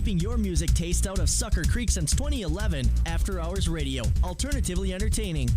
keeping your music taste out of Sucker Creek since 2011. After Hours Radio, alternatively entertaining.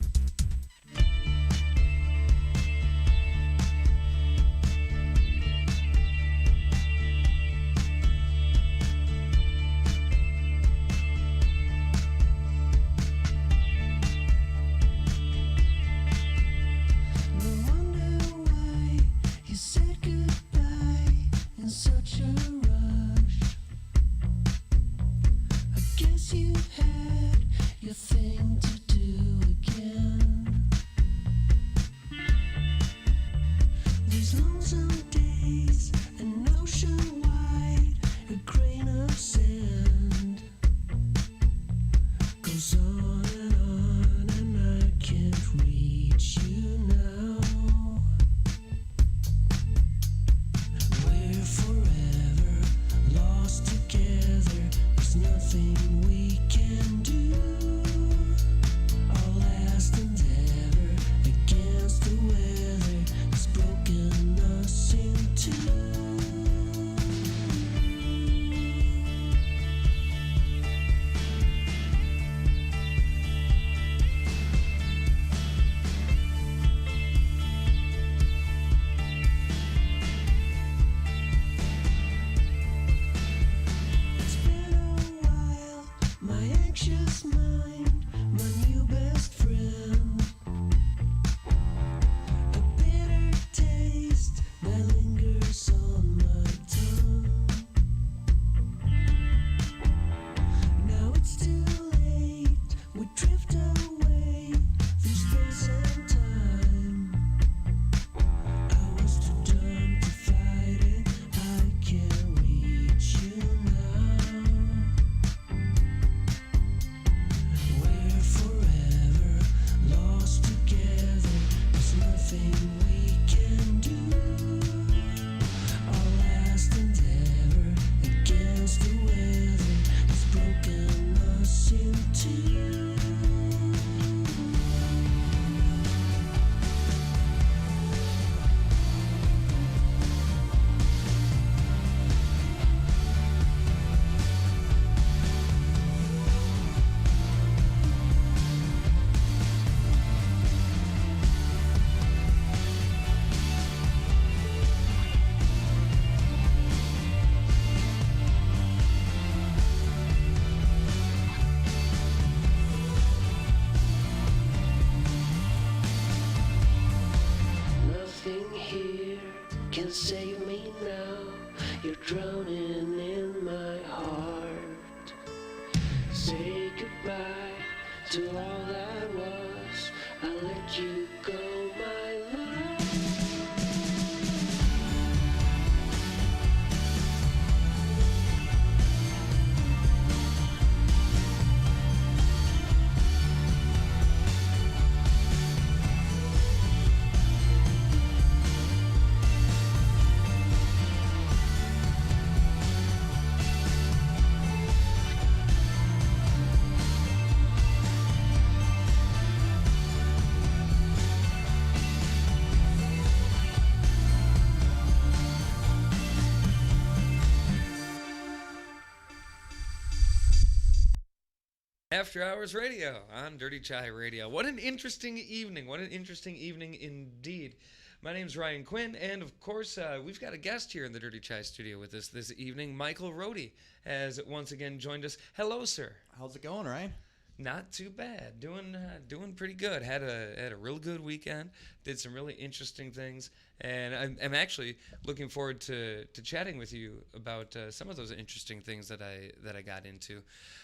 After Hours Radio on Dirty Chai Radio. What an interesting evening. What an interesting evening indeed. My name's Ryan Quinn, and of course, we've got a guest here in the Dirty Chai studio with us this evening. Michael Rhode has once again joined us. Hello, sir. How's it going, Ryan? Not too bad. Doing pretty good. Had a real good weekend. Did some really interesting things, and I'm actually looking forward to chatting with you about some of those interesting things that I got into.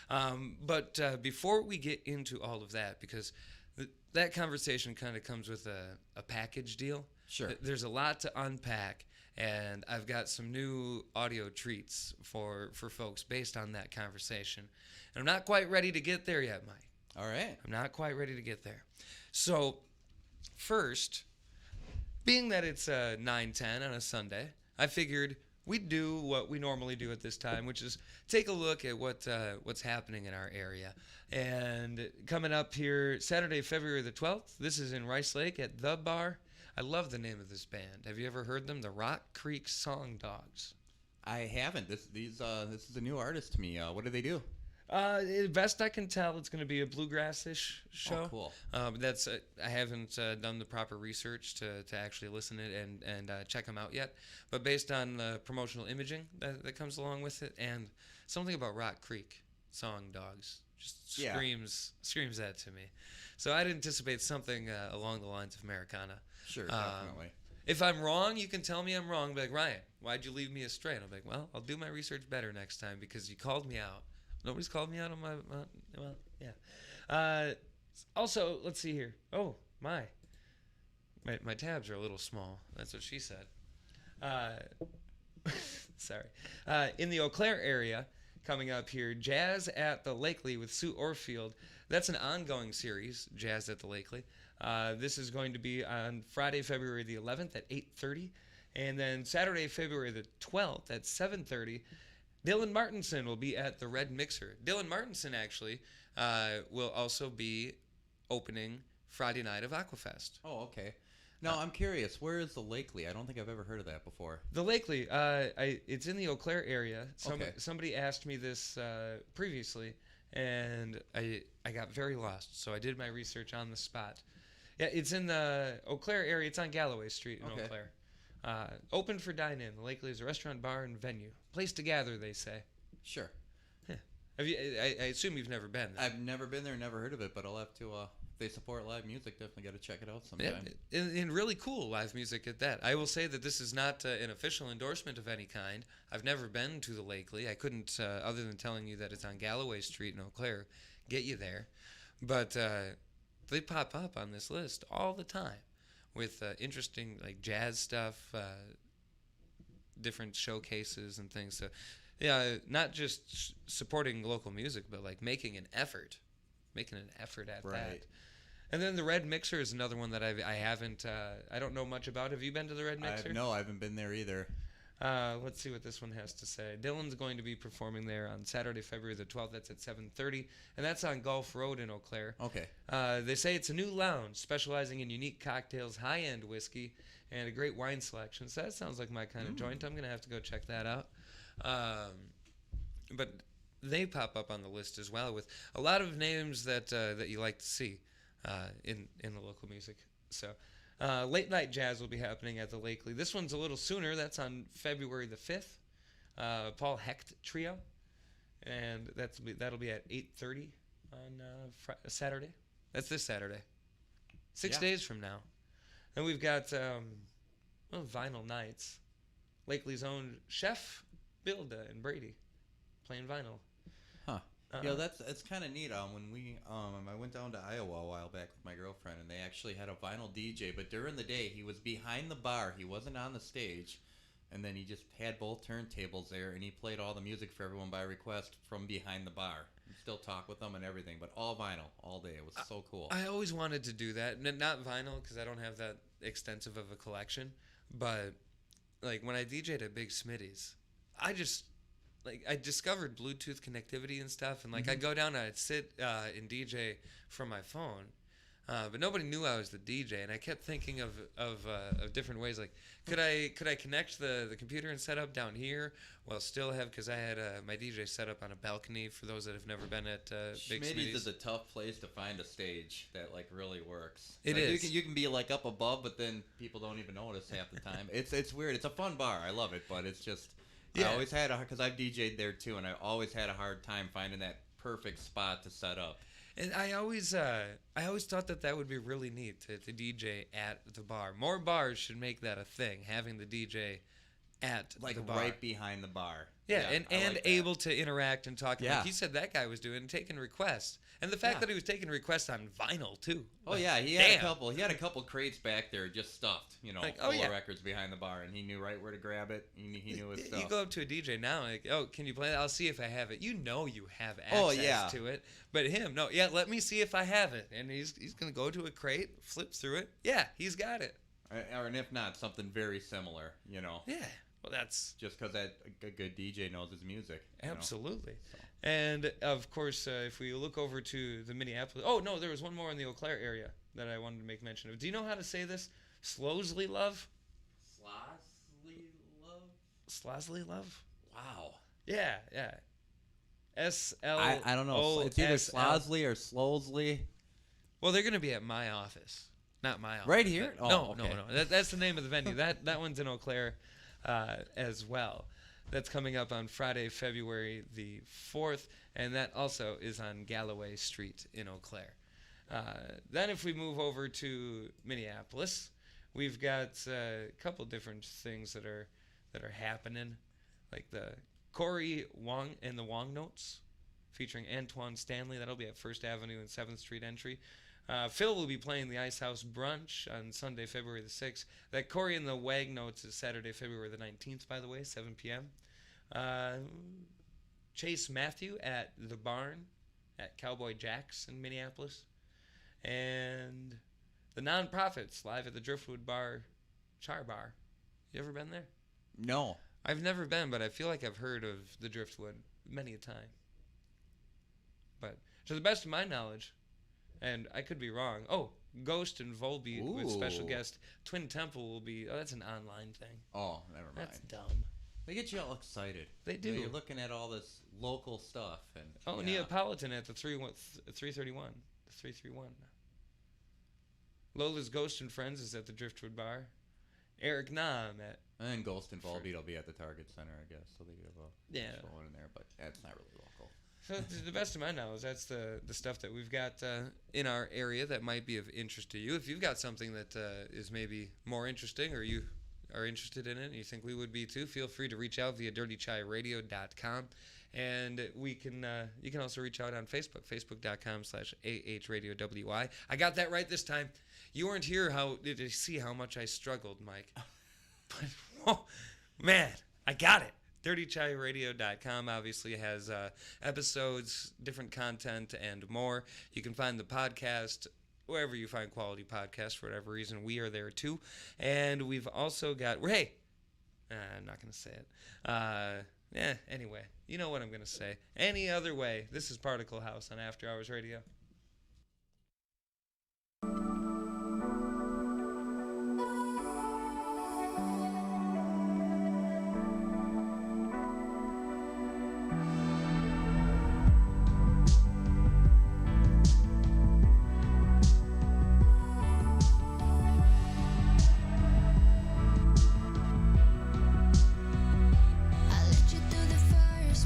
But before we get into all of that, because that conversation kind of comes with a package deal. Sure. There's a lot to unpack, and I've got some new audio treats for folks based on that conversation. And I'm not quite ready to get there yet, Mike. All right. I'm not quite ready to get there. So, first, being that it's 9:10 on a Sunday, I figured we'd do what we normally do at this time, which is take a look at what's happening in our area. And coming up here, Saturday, February the 12th, this is in Rice Lake at The Bar. I love the name of this band. Have you ever heard them? The Rock Creek Song Dogs. I haven't. This is a new artist to me. What do they do? Best I can tell, it's going to be a bluegrass-ish show. Oh, cool. That's I haven't done the proper research to actually listen to it and check them out yet. But based on the promotional imaging that comes along with it, and something about Rock Creek song "Dogs" just screams that to me. So I'd anticipate something along the lines of Americana. Sure, definitely. If I'm wrong, you can tell me I'm wrong. Be like, Ryan, why'd you leave me astray? And I'm like, well, I'll do my research better next time because you called me out. Nobody's called me out on my, well, yeah. Also, let's see here. Oh, my tabs are a little small. That's what she said. Sorry. In the Eau Claire area, coming up here, Jazz at the Lakely with Sue Orfield. That's an ongoing series, Jazz at the Lakely. This is going to be on Friday, February the 11th at 8:30. And then Saturday, February the 12th at 7:30. Dylan Martinson will be at the Red Mixer. Dylan Martinson actually will also be opening Friday night of Aquafest. Oh, okay. Now, I'm curious, where is the Lakely? I don't think I've ever heard of that before. The Lakely, it's in the Eau Claire area. Okay. Somebody asked me this previously, and I got very lost, so I did my research on the spot. Yeah, it's in the Eau Claire area. It's on Galloway Street in Eau Claire. Open for dine-in. The Lakely is a restaurant, bar, and venue. Place to gather, they say. Sure. Yeah. Have you? I assume you've never been there. I've never been there, never heard of it, but I'll have to. If they support live music, definitely got to check it out sometime. Yeah, and really cool live music at that. I will say that this is not an official endorsement of any kind. I've never been to the Lakely. I couldn't, other than telling you that it's on Galloway Street in Eau Claire, get you there. But they pop up on this list all the time with interesting like jazz stuff, different showcases and things. So, yeah, not just supporting local music, but like making an effort at that. And then the Red Mixer is another one that I haven't. I don't know much about. Have you been to the Red Mixer? No, I haven't been there either. Let's see what this one has to say. Dylan's going to be performing there on Saturday, February the 12th. That's at 7:30, and that's on Gulf Road in Eau Claire. Okay. They say it's a new lounge specializing in unique cocktails, high-end whiskey, and a great wine selection. So that sounds like my kind of joint. I'm going to have to go check that out. But they pop up on the list as well with a lot of names that you like to see in the local music. So late night jazz will be happening at the Lakely. This one's a little sooner. That's on February the 5th. Paul Hecht Trio, and that'll be at 8:30 on Saturday. That's this Saturday. 6 days from now. And we've got vinyl nights. Lakely's own Chef Bilda and Brady playing vinyl. Huh. That's kind of neat. When I went down to Iowa a while back with my girlfriend, and they actually had a vinyl DJ, but during the day he was behind the bar. He wasn't on the stage, and then he just had both turntables there, and he played all the music for everyone by request from behind the bar. You still talk with them and everything, but all vinyl all day. It was so cool. I always wanted to do that. Not vinyl because I don't have that extensive of a collection, but like when I DJ'd at Big Smitty's, I discovered Bluetooth connectivity and stuff, and I'd go down and I'd sit and DJ from my phone, but nobody knew I was the DJ, and I kept thinking of different ways. Like, could I connect the computer and set up down here while still have, because I had my DJ set up on a balcony. For those that have never been at Big Smitty's is a tough place to find a stage that really works. It is. You can be up above, but then people don't even notice half the time. It's weird. It's a fun bar. I love it, but it's just. Yeah. I always had because I've DJ'd there too, and I always had a hard time finding that perfect spot to set up. And I always thought that would be really neat to DJ at the bar. More bars should make that a thing, having the DJ at the bar. Right behind the bar. Yeah, and able to interact and talk. Like you said that guy was doing, taking requests. And the fact that he was taking requests on vinyl too. Oh yeah, he had a couple crates back there just stuffed, full of records behind the bar, and he knew right where to grab it. He knew his stuff. You go up to a DJ now, can you play that? I'll see if I have it. You have access to it. But him, no, let me see if I have it. And he's gonna go to a crate, flip through it. Yeah, he's got it. Or and if not, something very similar, Yeah. Well, that's just because a good DJ knows his music. Absolutely. So. And of course, if we look over to the Minneapolis, there was one more in the Eau Claire area that I wanted to make mention of. Do you know how to say this? Slowly Love? Slosley Love? Slosley Love? Wow. Yeah. SL. I don't know. It's either Slosley or Slosley. Well, they're going to be at my office. Not my office. Right here? No. That's the name of the venue. That one's in Eau Claire as well. That's coming up on Friday, February the 4th, and that also is on Galloway Street in Eau Claire. Then if we move over to Minneapolis, we've got a couple different things that are happening, like the Corey Wong and the Wong Notes, featuring Antoine Stanley. That'll be at First Avenue and 7th Street entry. Phil will be playing the Ice House Brunch on Sunday, February the 6th. That Corey and the Wag Notes is Saturday, February the 19th, by the way, 7 p.m. Chase Matthew at The Barn at Cowboy Jack's in Minneapolis. And the Nonprofits live at the Driftwood Bar, Char Bar. You ever been there? No. I've never been, but I feel like I've heard of the Driftwood many a time. But to the best of my knowledge, and I could be wrong. Oh, Ghost and Volbeat with special guest Twin Temple will be. Oh, that's an online thing. Oh, never mind. That's dumb. They get you all excited. They do. You're looking at all this local stuff and. Neapolitan at the 331. The 331. Lola's Ghost and Friends is at the Driftwood Bar. Eric Nam at. And then Ghost and Volbeat will be at the Target Center, I guess. So they have a show in there, but that's not really local. So to the best of my knowledge, that's the stuff that we've got in our area that might be of interest to you. If you've got something that is maybe more interesting, or you are interested in it and you think we would be too, feel free to reach out via dirtychairadio.com. And we can you can also reach out on Facebook, facebook.com/AHRadioWI. I got that right this time. You weren't here to see how much I struggled, Mike. But, whoa, man, I got it. DirtyChaiRadio.com obviously has episodes, different content, and more. You can find the podcast wherever you find quality podcasts for whatever reason. We are there too. And we've also got, hey, I'm not going to say it. Anyway, you know what I'm going to say. Any other way, this is Particle House on After Hours Radio.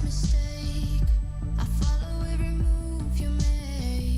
Mistake. I follow every move you make.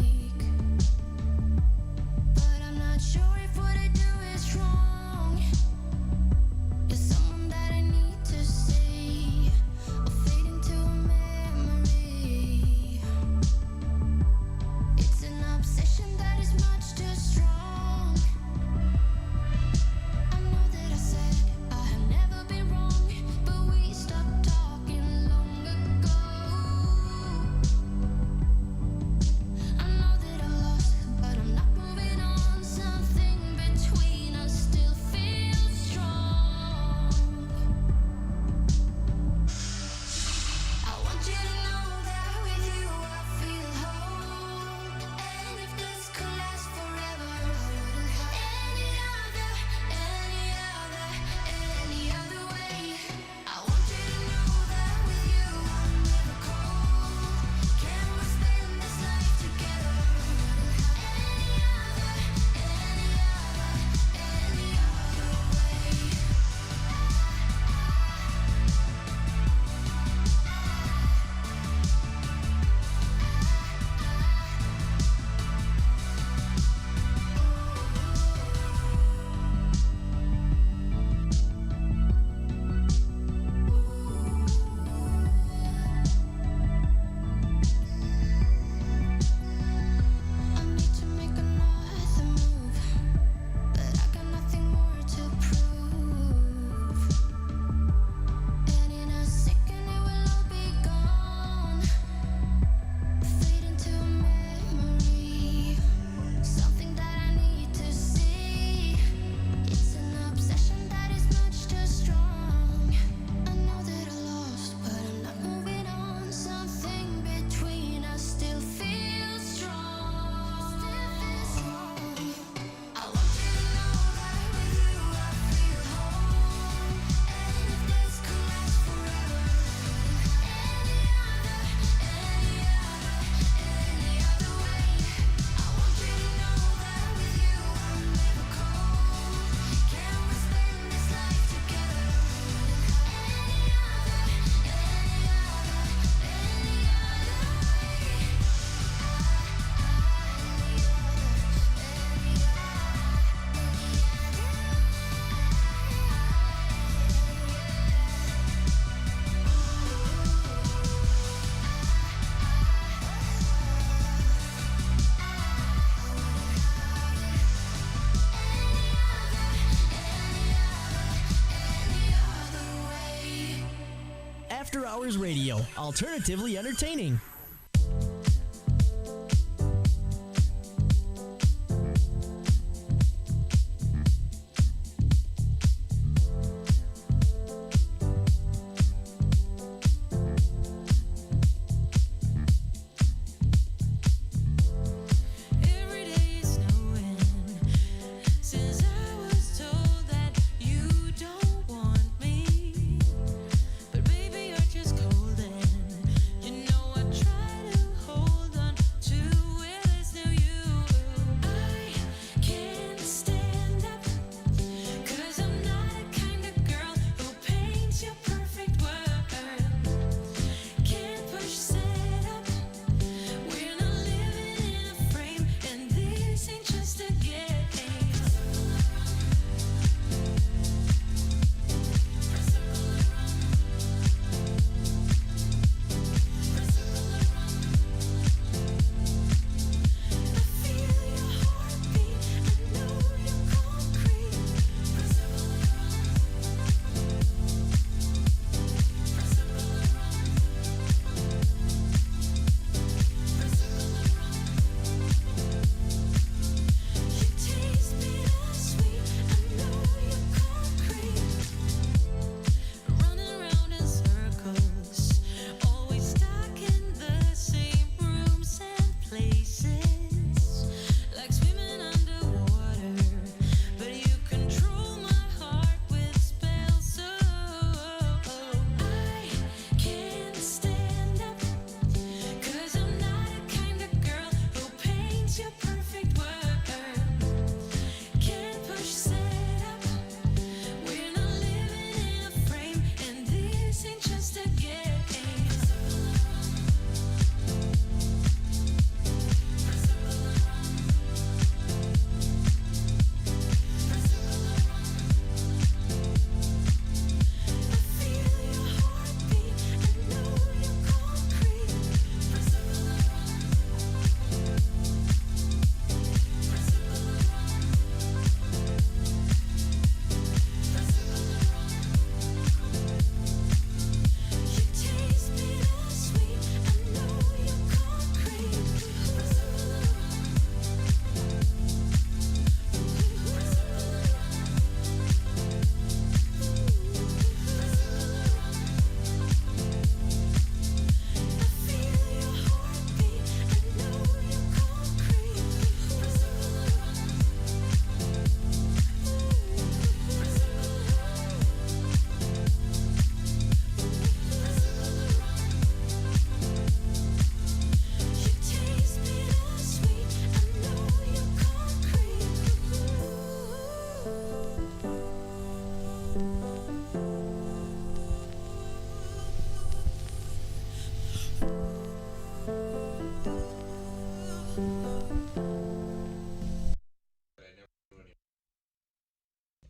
Hours Radio, alternatively entertaining.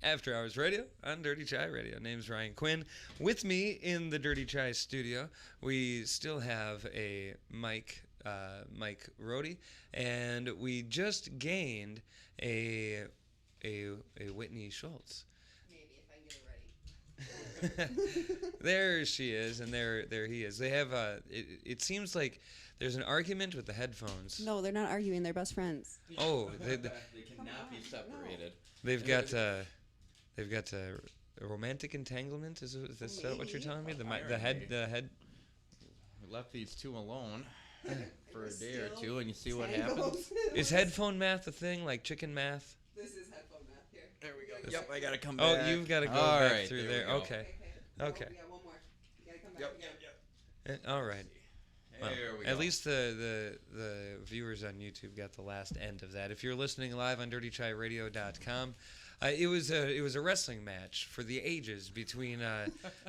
After Hours Radio on Dirty Chai Radio. Name's Ryan Quinn. With me in the Dirty Chai studio, we still have a Mike Rhode, and we just gained a Whitney Schultz. Maybe if I can get it ready. There she is, and there he is. They have it seems like there's an argument with the headphones. No, they're not arguing. They're best friends. Oh, they cannot be separated. They've got a romantic entanglement. Is that what you're telling me? The head. We left these two alone for a day or two, and you see what happens. Is headphone math a thing, like chicken math? This is headphone math here. There we go. Yep, I gotta come back. Oh, you've got to go All back right, through there there. we go. Okay. Okay. Yeah, one more. You gotta come back again. All right. Well, There we go. at least the viewers on YouTube got the last end of that. If you're listening live on DirtyChaiRadio.com, it was a wrestling match for the ages between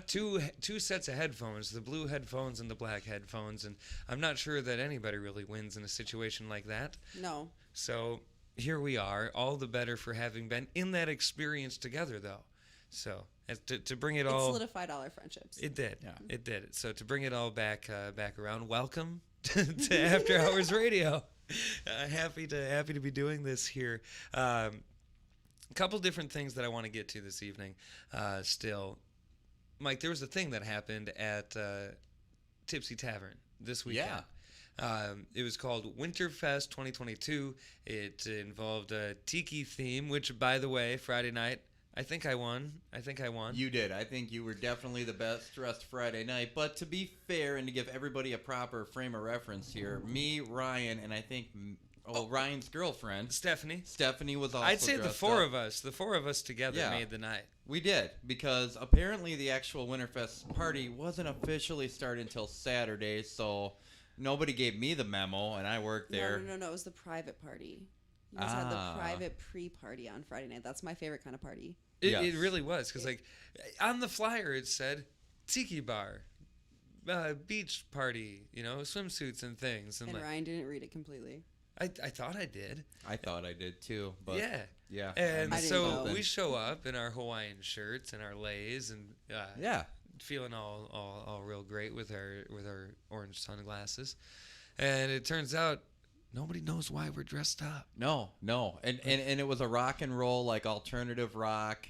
two sets of headphones, the blue headphones and the black headphones, and I'm not sure that anybody really wins in a situation like that. No. So here we are, all the better for having been in that experience together, though. So to bring it all, It solidified all our friendships. it did. Yeah. It did. So to bring it all back around, welcome to After Hours Radio. Happy to be doing this here. A couple different things that I want to get to this evening. Still, Mike, there was a thing that happened at Tipsy Tavern this weekend. Yeah. It was called Winterfest 2022. It involved a tiki theme, which, by the way, Friday night, I think I won. You did. I think you were definitely the best dressed Friday night. But to be fair and to give everybody a proper frame of reference here, me, Ryan, and I think Ryan's girlfriend, Stephanie was also I'd say the dressed four up. of us together made the night. We did, because apparently the actual Winterfest party wasn't officially started until Saturday, so nobody gave me the memo, and I worked there. No. It was the private party. You guys had the private pre-party on Friday night. That's my favorite kind of party. It really was, because like on the flyer it said tiki bar, beach party, swimsuits and things. And like, Ryan didn't read it completely. I thought I did. I thought I did too, but yeah. I And didn't so know. we show up in our Hawaiian shirts and our leis and feeling all real great with our orange sunglasses, and it turns out nobody knows why we're dressed up. No, and it was a rock and roll, like alternative rock,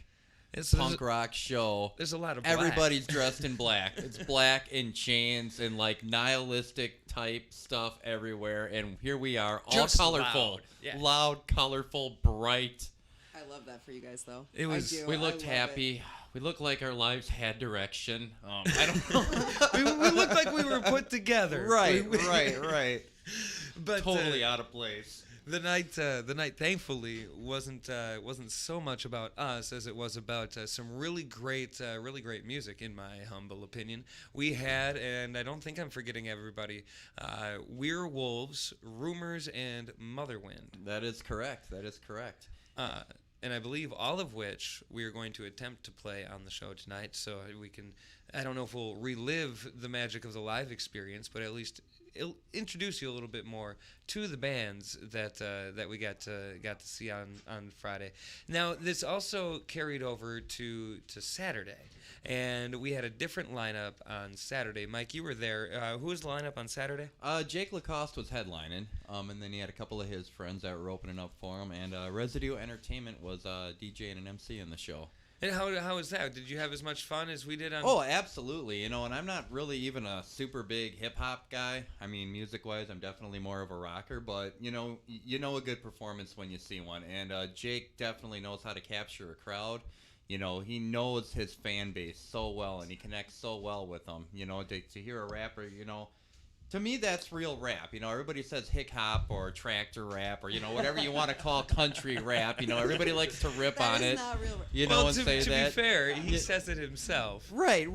punk rock show. There's a lot of black. Everybody's dressed in black. It's black and chains and like nihilistic type stuff everywhere, and here we are, all Just colorful, loud, colorful, bright. I love that for you guys, though. It was. I do. We looked I love happy. We looked like our lives had direction. I don't know. we looked like we were put together. Right. But Totally out of place. The night, thankfully, wasn't so much about us as it was about some really great music, in my humble opinion. We had, and I don't think I'm forgetting everybody, We're Wolves, Rumors, and Motherwind. That is correct. And I believe all of which we are going to attempt to play on the show tonight, so we can. I don't know if we'll relive the magic of the live experience, but at least it'll introduce you a little bit more to the bands that we got to see on Friday. Now, this also carried over to Saturday, and we had a different lineup on Saturday. Mike, you were there. Who was the lineup on Saturday? Jake Lacoste was headlining, and then he had a couple of his friends that were opening up for him, and Residue Entertainment was DJ and an MC in the show. And how was that? Did you have as much fun as we did on? Oh, absolutely. And I'm not really even a super big hip hop guy. I mean, music wise, I'm definitely more of a rocker. But you know a good performance when you see one. And Jake definitely knows how to capture a crowd. He knows his fan base so well, and he connects so well with them. To hear a rapper, to me, that's real rap. Everybody says hip hop or tractor rap or whatever you want to call country rap. Everybody likes to rip on it. Not real. And say to that. be fair, he says it himself. Right.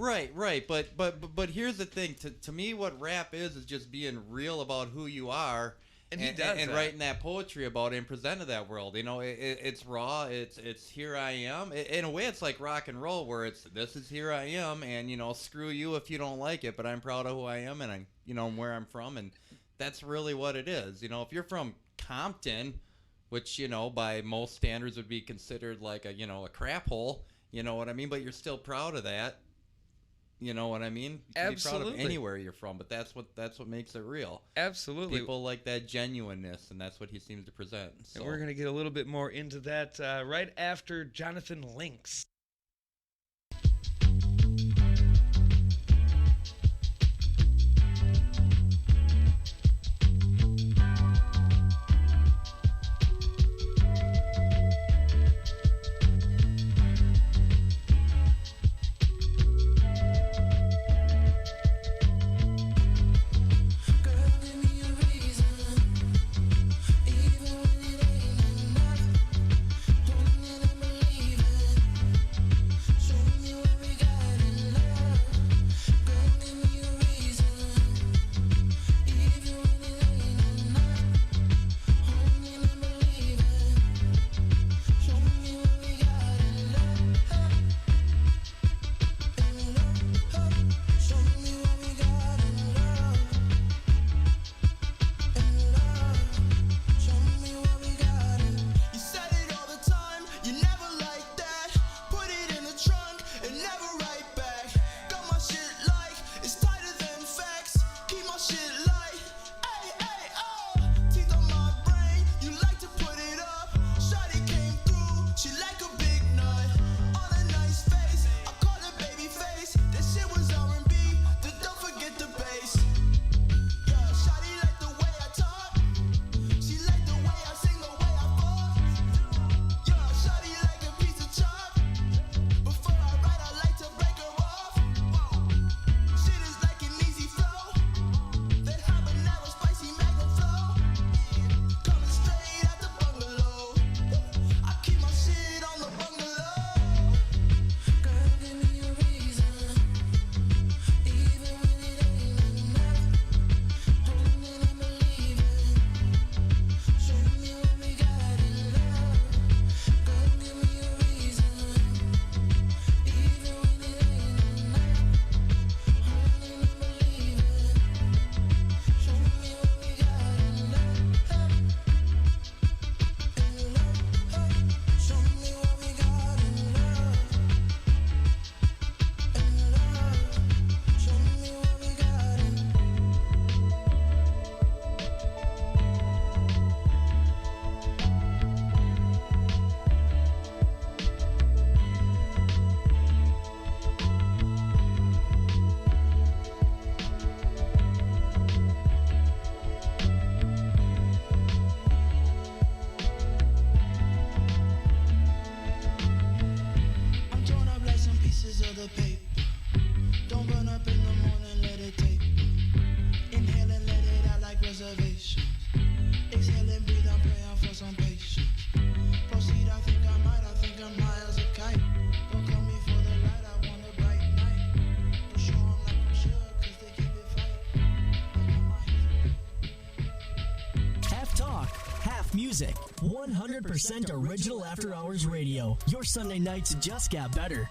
But here's the thing. To me, what rap is just being real about who you are. And he does and that. writing that poetry about it and present to that world. It's raw. It's here I am. In a way, it's like rock and roll, where this is here I am, and screw you if you don't like it, but I'm proud of who I am, and I'm where I'm from, and that's really what it is. If you're from Compton, which by most standards would be considered like a crap hole, you know what I mean? But you're still proud of that. You know what I mean? You can be proud Absolutely. of anywhere you're from, but that's what makes it real. Absolutely. People like that genuineness, and that's what he seems to present. So. And we're going to get a little bit more into that right after Jonathan Lynx. music. 100% original After Hours Radio. Your Sunday nights just got better.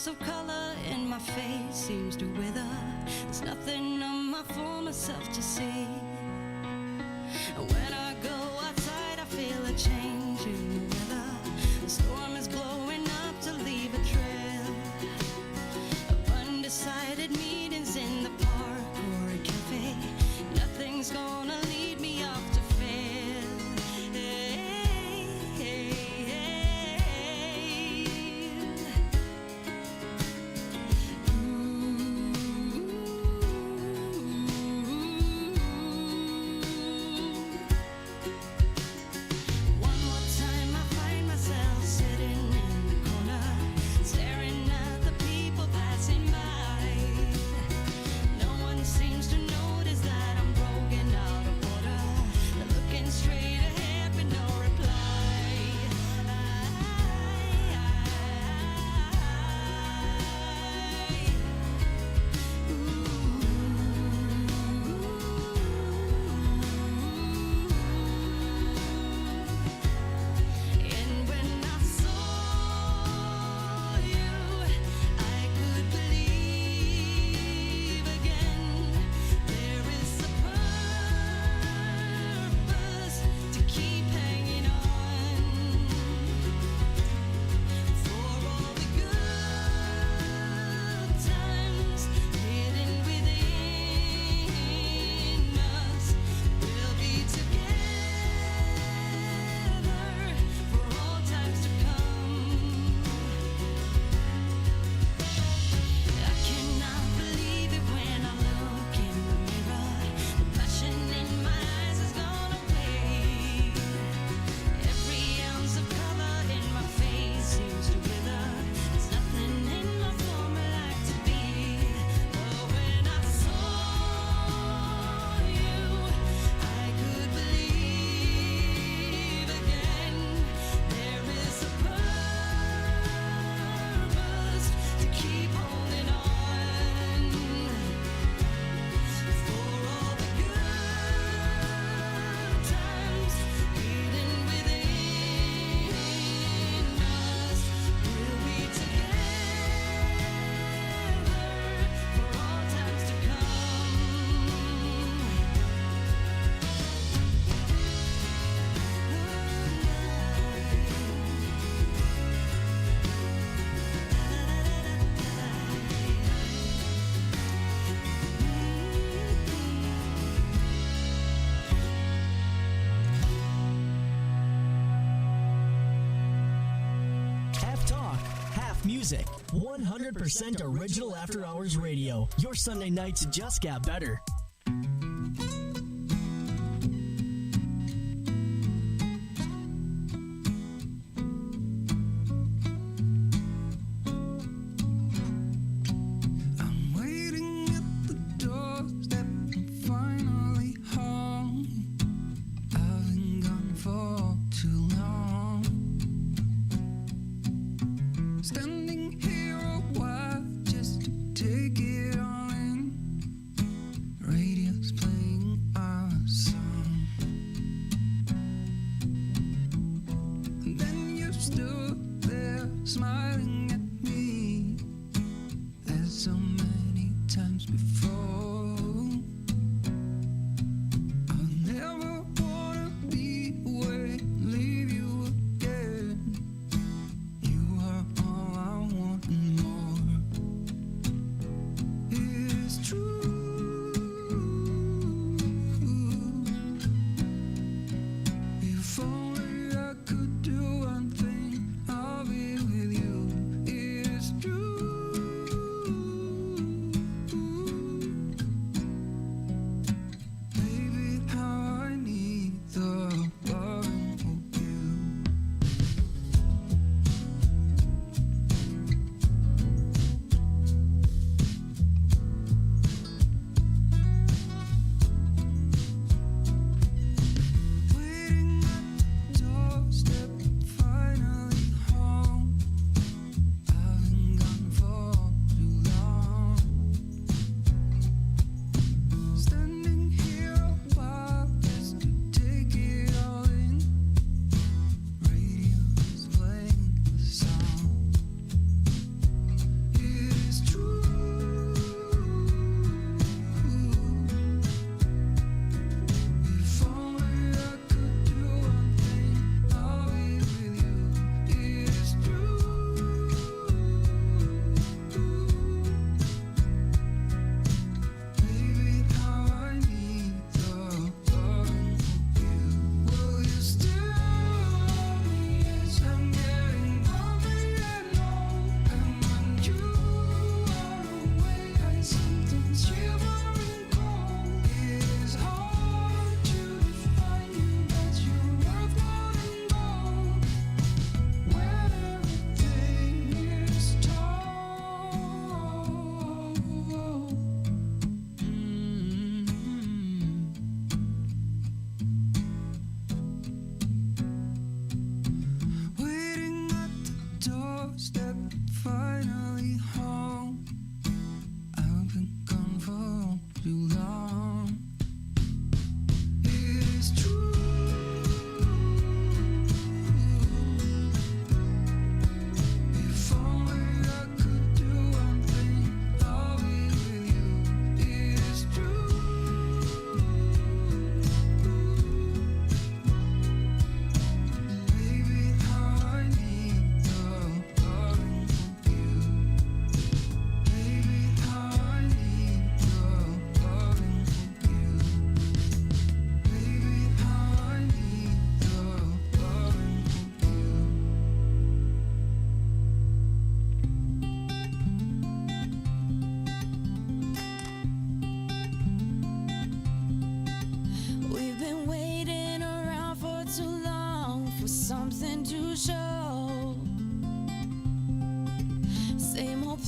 of color in my face seems to wither. There's nothing of my former self to see. When I go outside, I feel a change in the weather. The storm is blowing up to leave a trail of undecided meetings in the park or a cafe. Nothing's gonna lead me off to fail. Hey, hey, hey. music. 100% original After Hours Radio. Your Sunday nights just got better.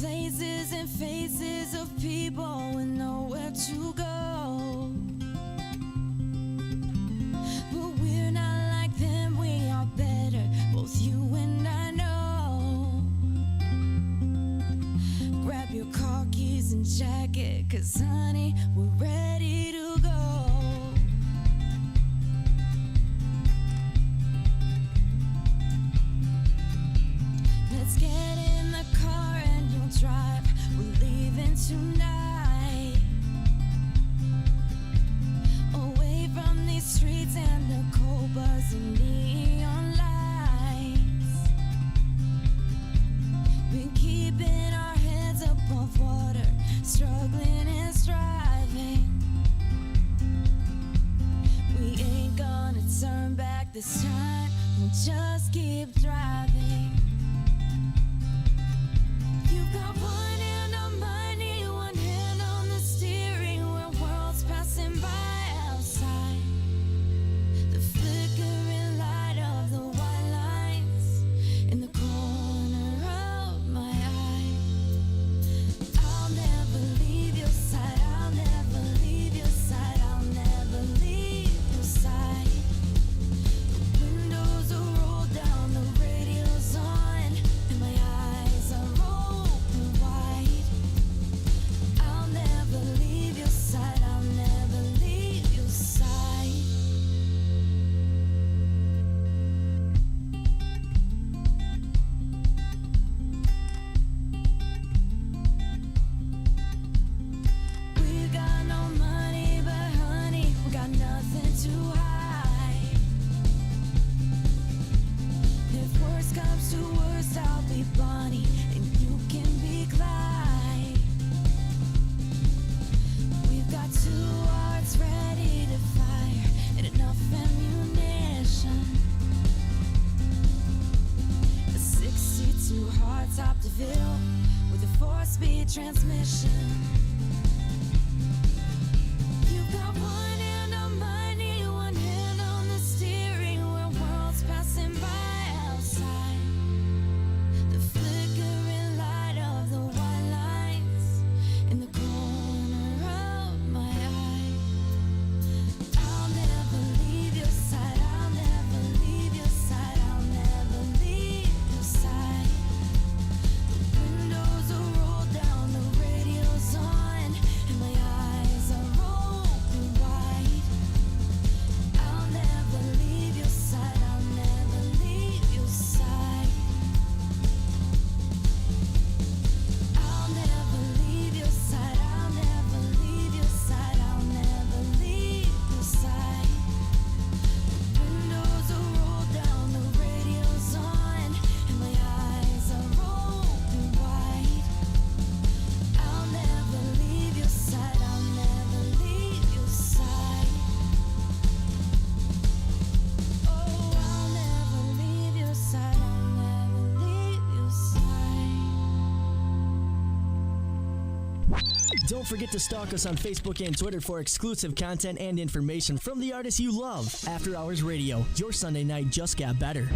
Places and faces of people with nowhere to go. But we're not like them, we are better, both you and I know. Grab your car keys and jacket, 'cause honey, we're ready to go. Let's get in the car and you'll drive. We're leaving tonight. Away from these streets and the cold buzzing neon lights. Been keeping our heads above water, struggling and striving. We ain't gonna turn back this time. We'll just keep driving. mission. You've got one hand on money, one hand on the steering wheel, worlds passing by outside. The flickering light of the white lines in the corner of my eye. I'll never leave your side, I'll never leave your side, I'll never leave your side. The windows are rolled down, the radio's on, and my eyes are open wide. I'll never leave your side, I'll never leave your side. I'll never leave your side, I'll never leave your side, I'll never leave your side. The windows are rolled down, the radio's on, and my eyes are open wide. I'll never leave your side, I'll never leave your side. Oh, I'll never leave your side, I'll never leave your side. Don't forget to stalk us on Facebook and Twitter for exclusive content and information from the artists you love. After Hours Radio, your Sunday night just got better.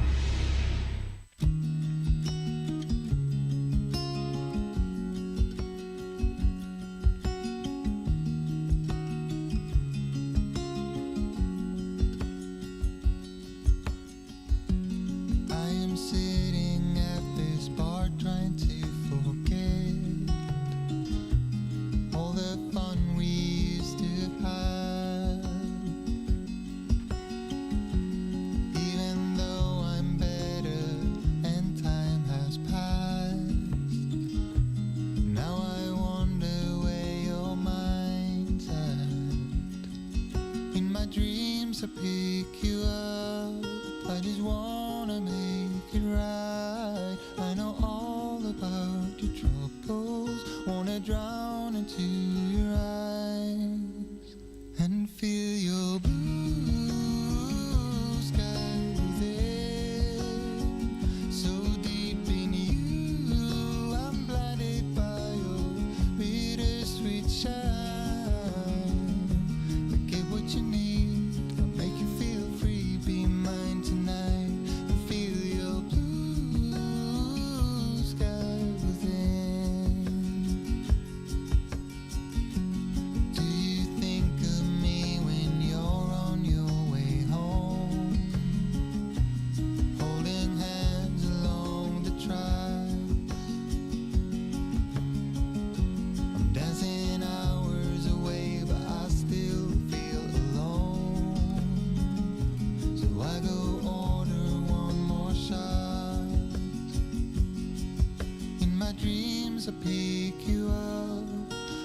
I am sitting at this bar trying to forget all the fun we used to have. Even though I'm better and time has passed, now I wonder where your mind's at. In my dreams I pick you up, I just wanna make it right. I know all about your troubles, wanna drown into your eyes and feel your blue sky within. So deep in you, I'm blinded by your bittersweet shine. I get what you need, I'll make you feel free, be mine tonight and feel your blue sky within. Do you think of me when you're on your way home? Holding hands along the tracks. I'm dancing hours away, but I still feel alone. So I go order one more shot. In my dreams I pick you up,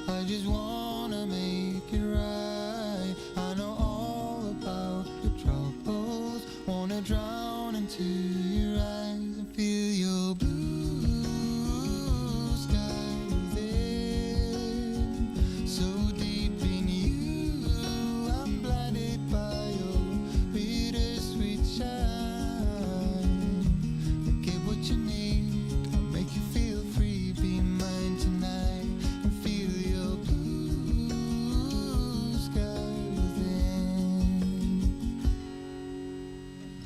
I just wanna make it right. I know all about your troubles, wanna drown into your eyes and feel your blue sky within. So deep in you, I'm blinded by your bittersweet shine. I get what you need, I'll make you feel free, be mine tonight and feel your blue sky within.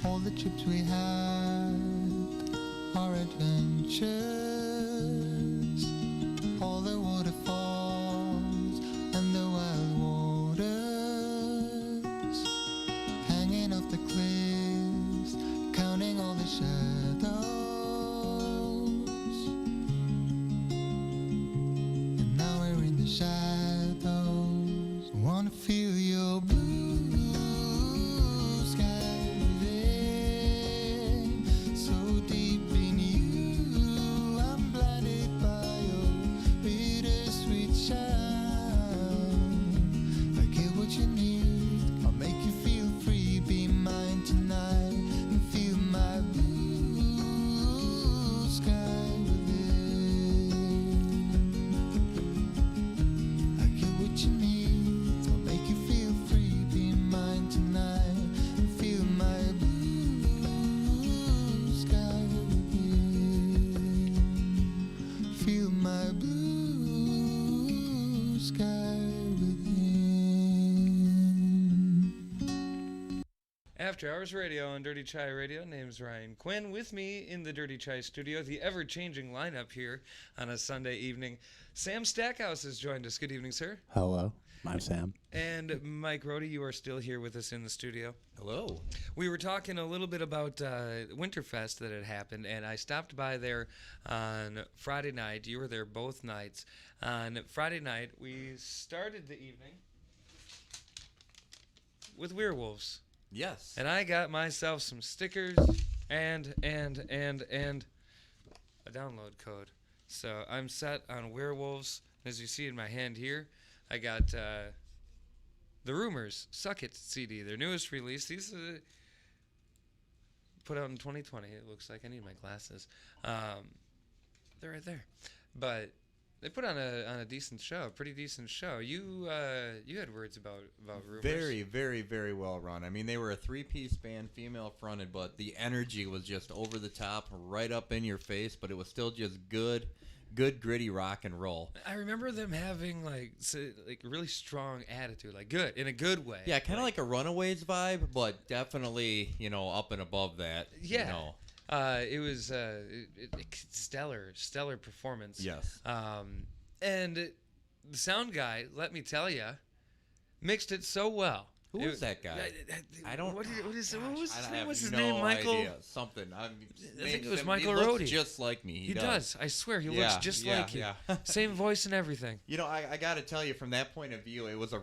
All the trips we had, our adventures, all the waterfalls and the wild waters, hanging off the cliffs, counting all the shadows. And now we're in the shadows. Wanna feel your blue sky within. So deep in you, I'm blinded by your bittersweet shine. I get what you need, I'll make you feel free, be mine tonight and feel my blue sky within. I get what you need, I'll make you feel free, be After Hours Radio on Dirty Chai Radio. Name's Ryan Quinn. With me in the Dirty Chai studio, the ever-changing lineup here on a Sunday evening. Sam Stackhouse has joined us. Good evening, sir. Hello, I'm Sam. And Mike Rhode, you are still here with us in the studio. Hello. We were talking a little bit about Winterfest that had happened, and I stopped by there on Friday night. You were there both nights. On Friday night, we started the evening with Werewolves. Yes. And I got myself some stickers and a download code. So I'm set on Werewolves. As you see in my hand here, I got the Rumors Suck It CD, their newest release. These are put out in 2020. It looks like I need my glasses. They're right there. But they put on a decent show, a pretty decent show. You had words about Rumors. Very, very, very well run. I mean, they were a three-piece band, female-fronted, but the energy was just over the top, right up in your face, but it was still just good, gritty rock and roll. I remember them having like really strong attitude, like good, in a good way. Yeah, kind of like a Runaways vibe, but definitely, up and above that. Yeah. It was stellar performance. Yes. And the sound guy, let me tell you, mixed it so well. Who was that guy? I don't. What was I his have name? no Michael. idea. Something. I think it was Michael He Rhode. looks just like me. He does. I swear, he looks just like you. Yeah. Same voice and everything. I got to tell you, from that point of view, it was a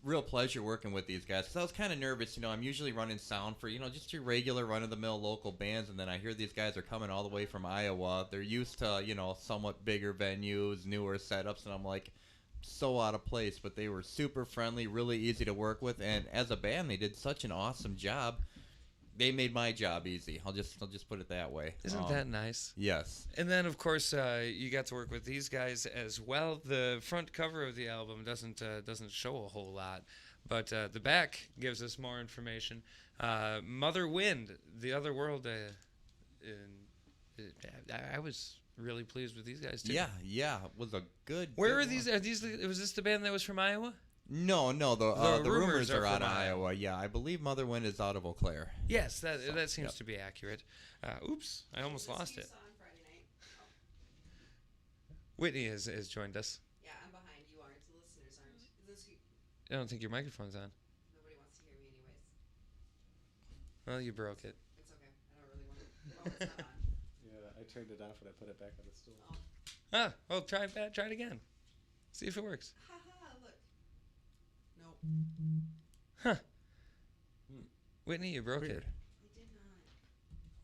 real pleasure working with these guys. Because I was kind of nervous. I'm usually running sound for, just your regular run-of-the-mill local bands. And then I hear these guys are coming all the way from Iowa. They're used to, somewhat bigger venues, newer setups. And I'm like, so out of place. But they were super friendly, really easy to work with. And as a band, they did such an awesome job. They made my job easy. I'll just put it that way. Isn't that nice? Yes. And then, of course, you got to work with these guys as well. The front cover of the album doesn't show a whole lot, but the back gives us more information. Mother Wind, The Other World. I was really pleased with these guys too. Yeah. It was a good. Where good are these? Was this the band that was from Iowa? No. The Rumors are out of from Iowa. Yeah, I believe Mother Wind is out of Eau Claire. Yes, that seems to be accurate. Oops, I almost lost it. Whitney has joined us. Yeah, I'm behind. You aren't. The listeners aren't. Is this I don't think your microphone's on. Nobody wants to hear me anyways. Well, you broke it. It's okay. I don't really want to. Oh, it's not on. Yeah, I turned it off and I put it back on the stool. Ah, well, try it again. See if it works. Haha, look. Nope. Huh. Whitney, you broke it. I did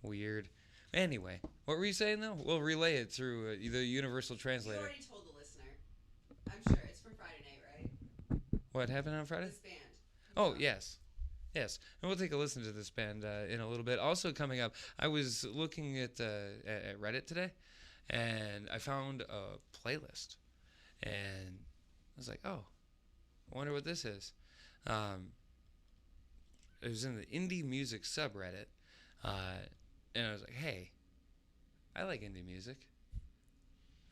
not. Weird. Anyway, what were you saying, though? We'll relay it through the universal You translator. already told the listener. I'm sure it's for Friday night, right? What happened on Friday? This band. Oh, yes. Yes. And we'll take a listen to this band in a little bit. Also coming up, I was looking at Reddit today, and I found a playlist. And I was like, oh, I wonder what this is. It was in the indie music subreddit. And I was like, hey, I like indie music.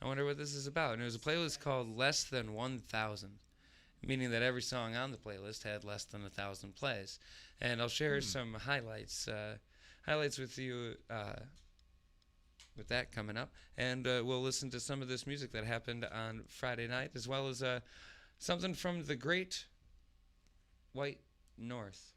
I wonder what this is about. And it was a playlist called Less Than 1,000, meaning that every song on the playlist had less than 1,000 plays. And I'll share some highlights with you with that coming up. And we'll listen to some of this music that happened on Friday night, as well as something from the Great White North.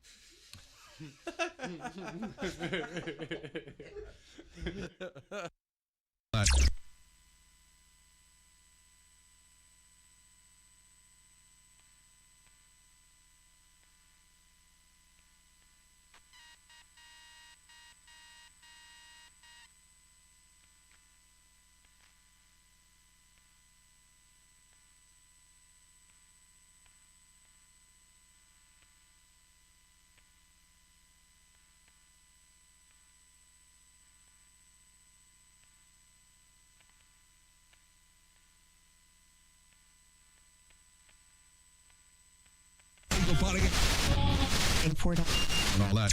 And all that.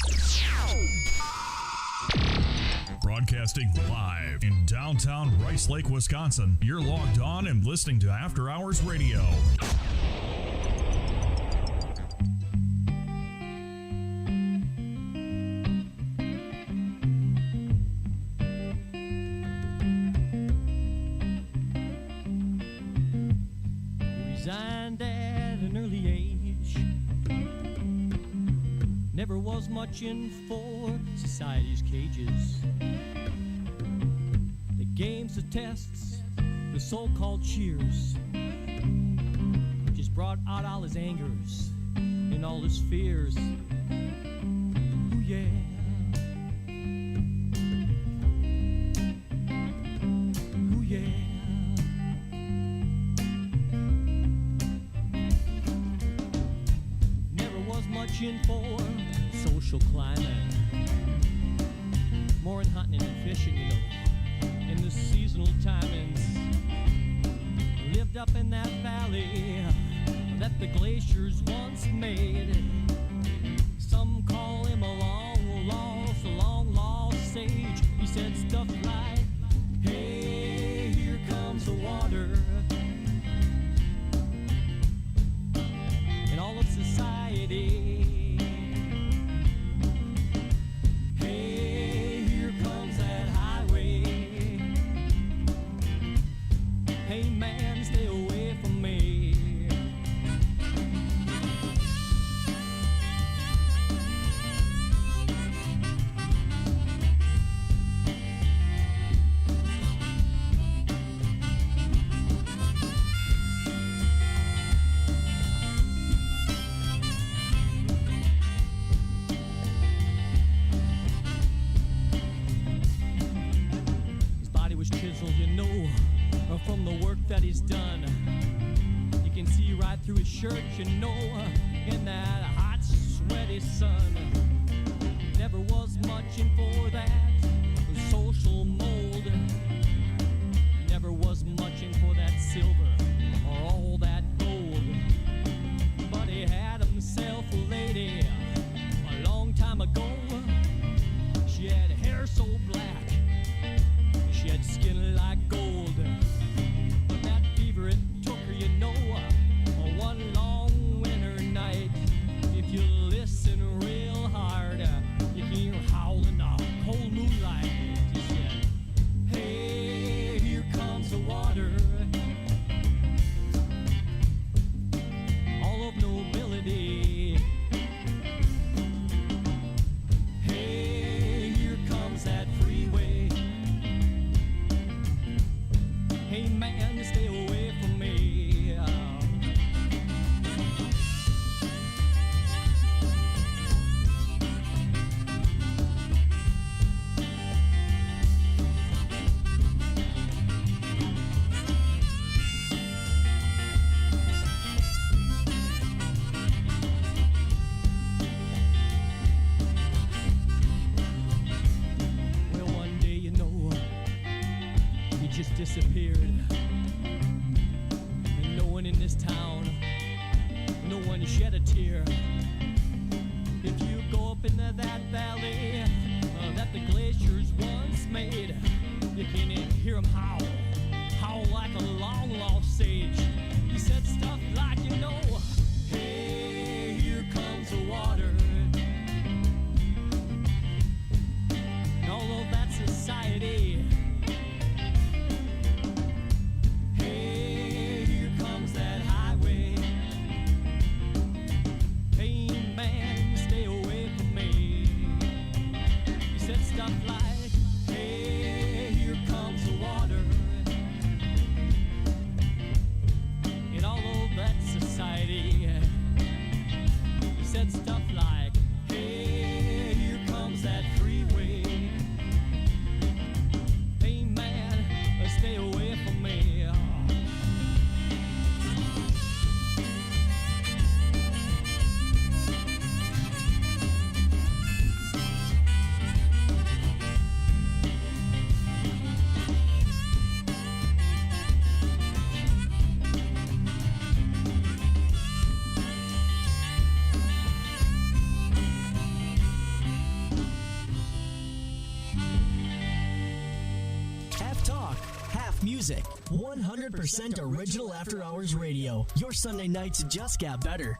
Broadcasting live in downtown Rice Lake, Wisconsin. You're logged on and listening to After Hours Radio. Never was much in for society's cages. The games, the tests, the so-called cheers just brought out all his angers and all his fears. Ooh, yeah. Ooh, yeah. Never was much in for social climbing. More in hunting and fishing, you know, in the seasonal timings. Lived up in that valley that the glaciers once made. Some call him a long lost sage. He said stuff like, hey, here comes the water. And all of society. Hey, here comes that highway. Hey man, stay away from me. His body was chiseled, you know, from the work that he's done. You can see right through his shirt, you know, in that hot, sweaty sun. Never was much in for that social mold. Never was much in for that silver or all that gold. But he had himself a lady a long time ago. She had hair so black, she had skin like gold. But that fever, it took her, you know, one long winter night. If you listen real hard, you can hear her howl in the cold moonlight. She said, hey, here comes the water. All of nobility. Hey, here comes that freeway. Hey man, stay away from me. Well, one day, you know, he just disappeared. And no one in this town, no one shed a tear. If you go up into that valley that the glaciers once made, you can hear him howl like a long lost sage. He said stuff like, you know, hey, here comes the water. And all of that society. Hey, here comes that highway. Hey man, stay away from me. He said stuff like, hey, here comes the water. And all of that society. He said stuff like, hey, here comes that freeway. Hey man, stay away from me. Half talk, half music. 100% original After Hours Radio. Your Sunday nights just got better.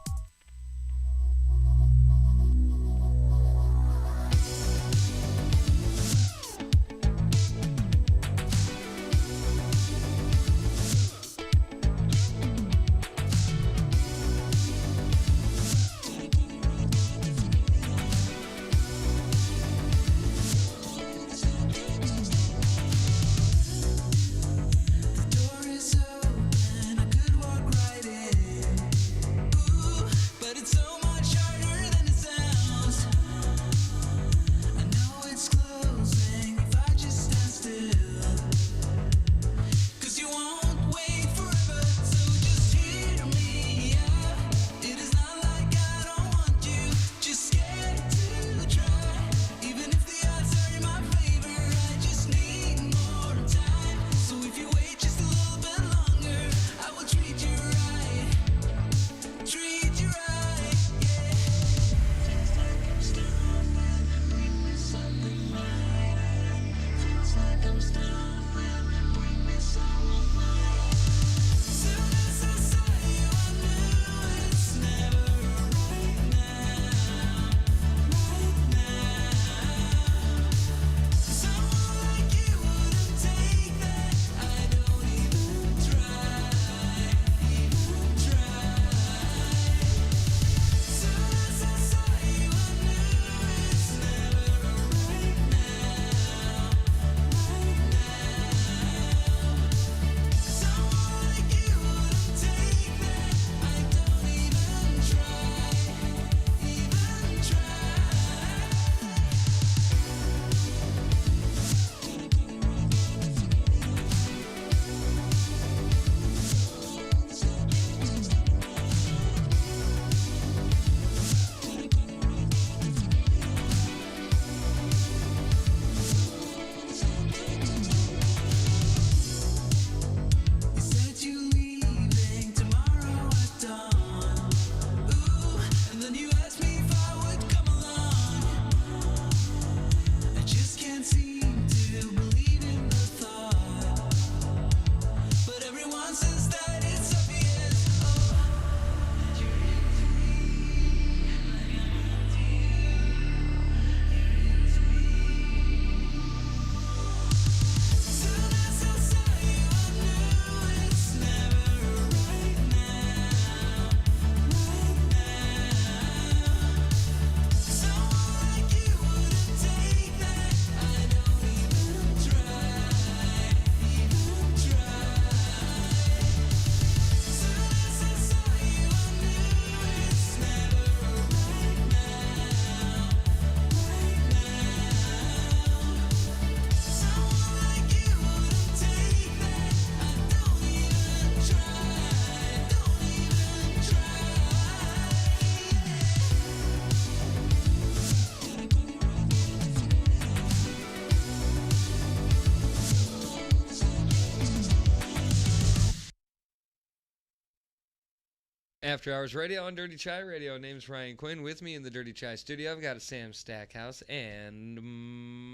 After Hours Radio on Dirty Chai Radio. Name's Ryan Quinn. With me in the Dirty Chai studio, I've got a Sam Stackhouse and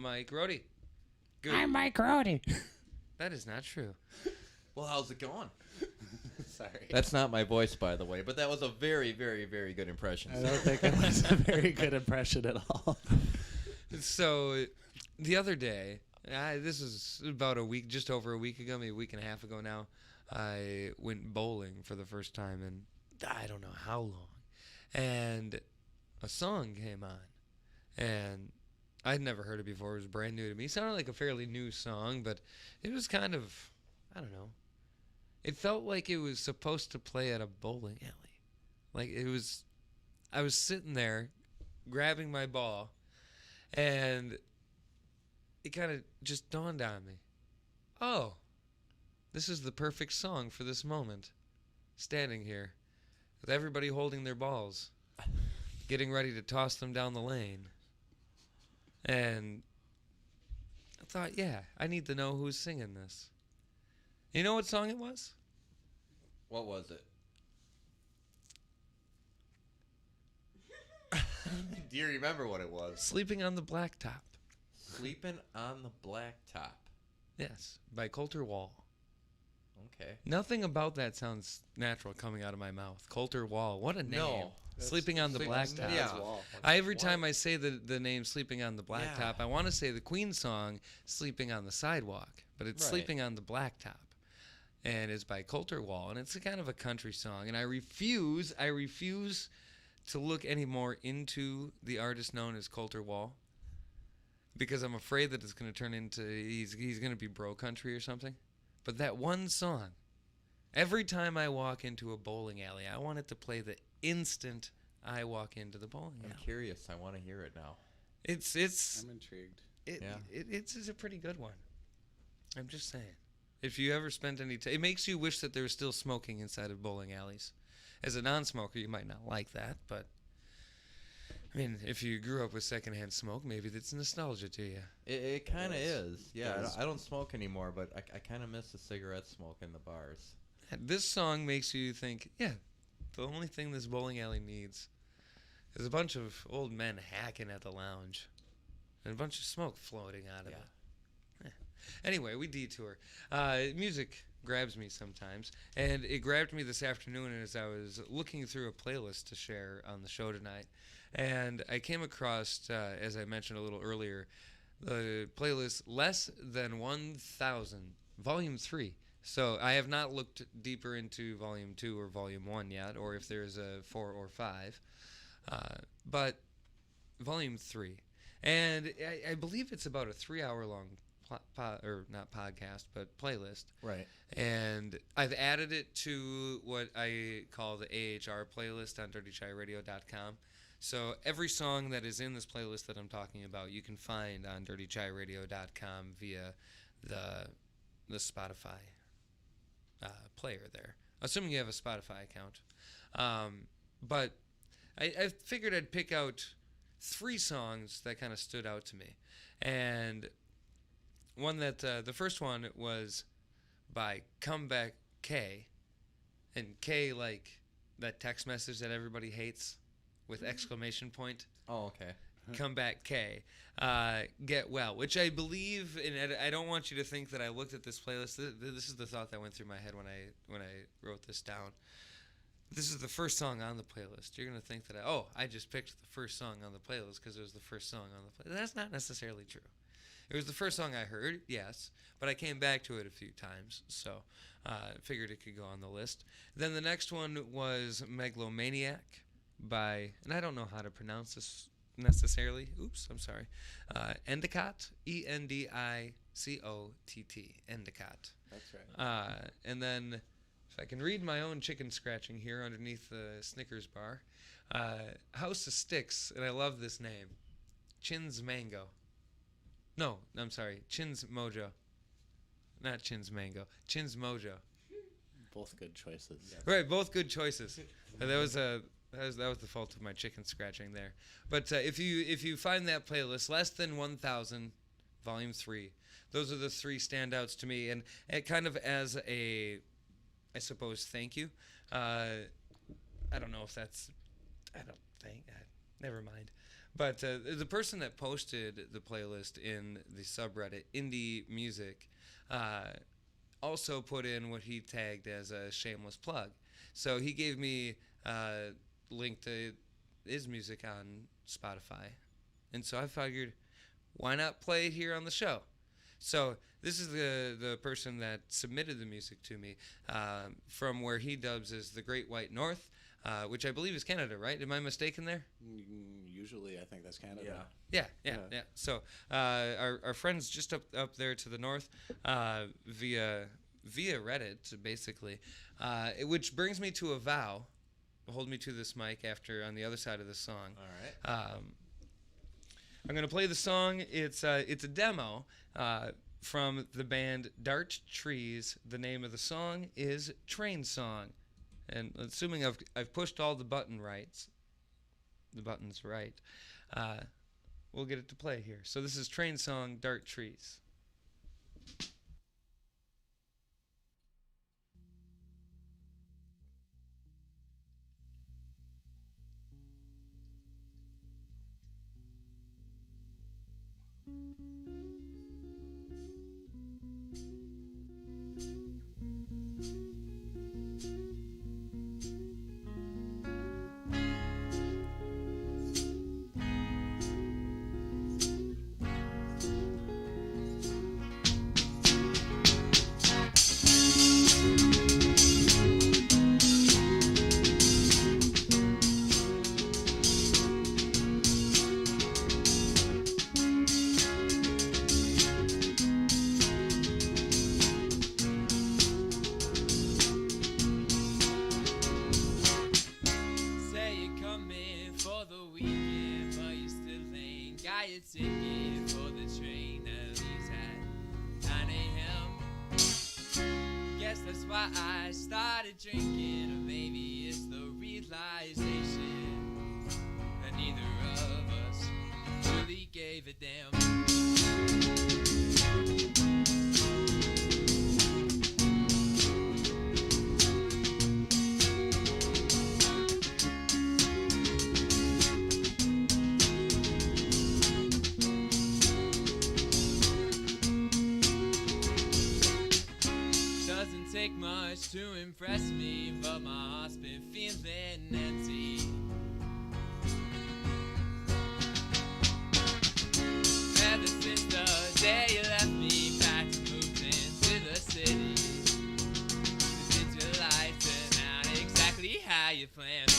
Mike Rhode. Good. I'm Mike Rhode. That is not true. Well, how's it going? Sorry. That's not my voice, by the way, but that was a very, very, very good impression. I don't think it was a very good impression at all. So, the other day, this was about a week, just over a week ago, maybe a week and a half ago now, I went bowling for the first time in I don't know how long. And a song came on. And I'd never heard it before. It was brand new to me. It sounded like a fairly new song, but it was kind of, I don't know. It felt like it was supposed to play at a bowling alley. Like I was sitting there grabbing my ball, and it kind of just dawned on me. Oh, this is the perfect song for this moment. Standing here with everybody holding their balls, getting ready to toss them down the lane. And I thought, yeah, I need to know who's singing this. You know what song it was? What was it? Do you remember what it was? Sleeping on the Blacktop. Sleeping on the Blacktop. Yes, by Coulter Wall. Okay. Nothing about that sounds natural coming out of my mouth. Coulter Wall. What a name. No. Sleeping on the Blacktop. Yeah. Every time I say the name Sleeping on the Blacktop, I want to say the Queen song Sleeping on the Sidewalk, but it's Sleeping on the Blacktop. And it's by Coulter Wall, and it's a kind of a country song. And I refuse to look any more into the artist known as Coulter Wall, because I'm afraid that it's going to turn into he's going to be bro country or something. But that one song, every time I walk into a bowling alley, I want it to play the instant I walk into the bowling alley. I'm curious. I want to hear it now. I'm intrigued. It's a pretty good one. I'm just saying. If you ever spent any time, it makes you wish that there was still smoking inside of bowling alleys. As a non-smoker, you might not like that, but I mean, if you grew up with secondhand smoke, maybe that's nostalgia to you. It kind of is. Yeah, I don't smoke anymore, but I kind of miss the cigarette smoke in the bars. This song makes you think, yeah, the only thing this bowling alley needs is a bunch of old men hacking at the lounge and a bunch of smoke floating out of it. Anyway, we detour. Music grabs me sometimes, and it grabbed me this afternoon as I was looking through a playlist to share on the show tonight, and I came across, as I mentioned a little earlier, the playlist Less Than 1,000, Volume 3. So I have not looked deeper into Volume 2 or Volume 1 yet, or if there's a 4 or 5, but Volume 3. And I believe it's about a 3-hour long or not podcast, but playlist. Right. And I've added it to what I call the AHR playlist on dirtychairadio.com. So every song that is in this playlist that I'm talking about, you can find on dirtychairadio.com via the Spotify player there, assuming you have a Spotify account. But I figured I'd pick out 3 songs that kind of stood out to me. And one that the first one was by Comeback K, and K like that text message that everybody hates with exclamation point. Oh, okay. Comeback K, Get Well, which I believe, and I don't want you to think that I looked at this playlist. This is the thought that went through my head when I wrote this down. This is the first song on the playlist. You're gonna think that I just picked the first song on the playlist because it was the first song on the playlist. That's not necessarily true. It was the first song I heard, yes, but I came back to it a few times, so figured it could go on the list. Then the next one was Megalomaniac by, and I don't know how to pronounce this necessarily. Oops, I'm sorry. Endicott, Endicott, Endicott. That's right. And then, if I can read my own chicken scratching here underneath the Snickers bar, House of Sticks, and I love this name, Chin's Mango. No, I'm sorry, Chin's Mojo. Not Chin's Mango, Chin's Mojo. Both good choices. Right, both good choices. That was the fault of my chicken scratching there. But if you find that playlist, Less Than 1,000, Volume 3, those are the 3 standouts to me. And kind of as a, I suppose, thank you, I don't know if that's. I don't think. Never mind. But the person that posted the playlist in the subreddit Indie Music also put in what he tagged as a shameless plug. So he gave me a link to his music on Spotify. And so I figured, why not play it here on the show? So this is the person that submitted the music to me from where he dubs as the Great White North, which I believe is Canada, right? Am I mistaken there? Usually, I think that's Canada. Yeah. So our friends just up there to the north via Reddit, basically, which brings me to a vow. Hold me to this mic after on the other side of the song. All right. I'm gonna play the song. It's a demo from the band Dart Trees. The name of the song is Train Song, and assuming I've pushed all the buttons right, we'll get it to play here. So this is Train Song, Dart Trees. Ticket for the train that leaves at 9 a.m. Guess that's why I started drinking, or maybe it's the realization that neither of us really gave a damn. Take much to impress me, but my heart's been feeling empty. Ever since the day you left me, packed and moved into the city. Did your life turn out exactly how you planned?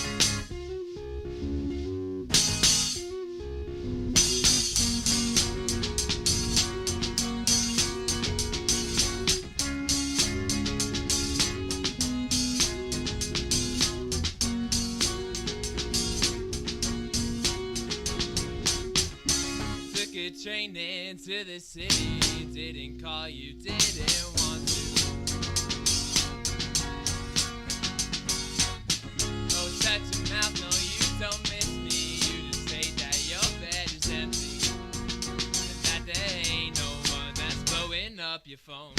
Train into the city, didn't call you, didn't want to. Oh, shut your mouth, no, you don't miss me. You just say that your bed is empty, and that there ain't no one that's blowing up your phone.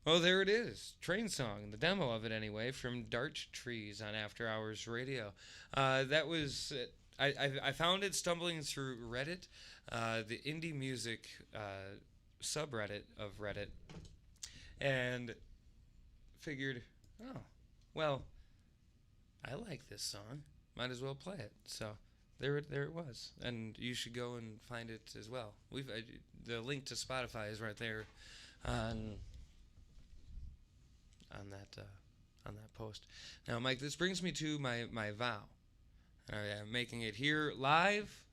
Oh, there it is. Train Song, the demo of it anyway, from Dart Trees on After Hours Radio. That was, I found it stumbling through Reddit, the indie music subreddit of Reddit, and figured, oh, well, I like this song. Might as well play it. So there it was. And you should go and find it as well. The link to Spotify is right there on that post. Now, Mike, this brings me to my vow. I'm making it here live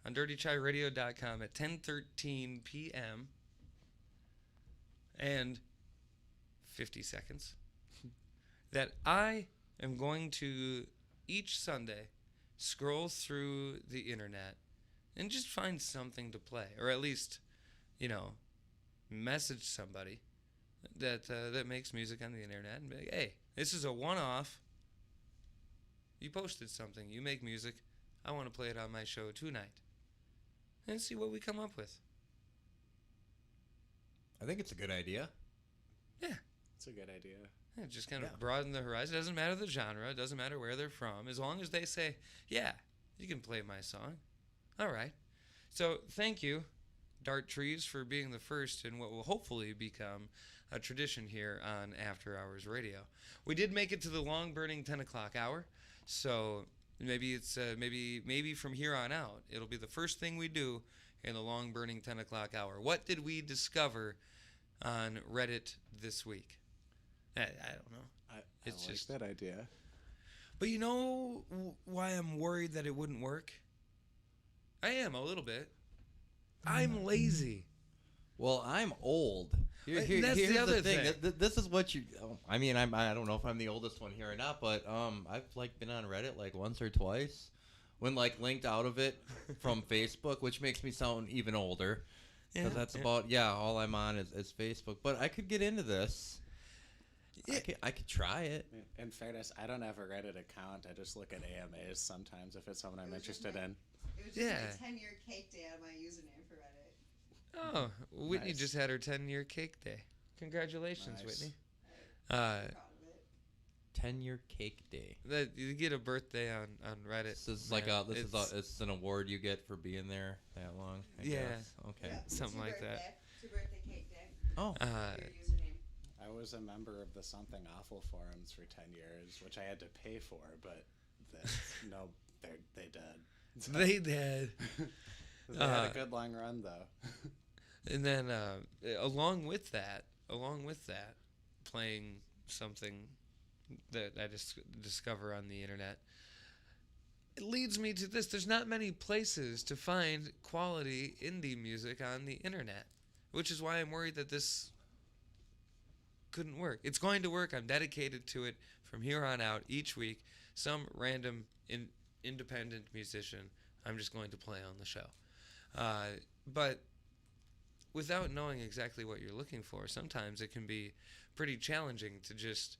on dirtychairadio.com at 10:13 p.m. and 50 seconds that I am going to each Sunday scroll through the internet and just find something to play, or at least, message somebody that makes music on the internet and be like, hey, this is a one-off. You posted something. You make music. I want to play it on my show tonight. And see what we come up with. I think it's a good idea. Yeah. It's a good idea. Yeah, just kind of broaden the horizon. It doesn't matter the genre. It doesn't matter where they're from. As long as they say, yeah, you can play my song. All right. So thank you, Dart Trees, for being the first in what will hopefully become a tradition here on After Hours Radio. We did make it to the long-burning 10 o'clock hour, so maybe it's maybe from here on out, it'll be the first thing we do in the long-burning 10 o'clock hour. What did we discover on Reddit this week? I don't know. I like that idea. But you know why I'm worried that it wouldn't work? I am a little bit. I'm lazy. Well, I'm old. That's Here's the other thing. thing. This is what you. I mean, I don't know if I'm the oldest one here or not, but I've been on Reddit once or twice, when linked out of it from Facebook, which makes me sound even older, because that's about all I'm on is Facebook. But I could get into this. I could try it. In fairness, I don't have a Reddit account. I just look at AMAs sometimes if it's something I'm interested in. It was just my 10-year cake day on my username for Reddit. Oh, Whitney Nice. just had her 10-year cake day. Congratulations, Nice. Whitney. Proud of it. 10-year cake day. That you get a birthday on Reddit. This is man. it's an award you get for being there that long. I guess. Okay. Yeah, Something like that. It's your birthday cake day. Oh. Your username. I was a member of the Something Awful forums for 10 years, which I had to pay for, but they did. They did. They had a good long run, though. And then along with that, playing something that I just discover on the internet, it leads me to this. There's not many places to find quality indie music on the internet, which is why I'm worried that this couldn't work. It's going to work. I'm dedicated to it from here on out. Each week, some random independent musician I'm just going to play on the show. But without knowing exactly what you're looking for, sometimes it can be pretty challenging to just,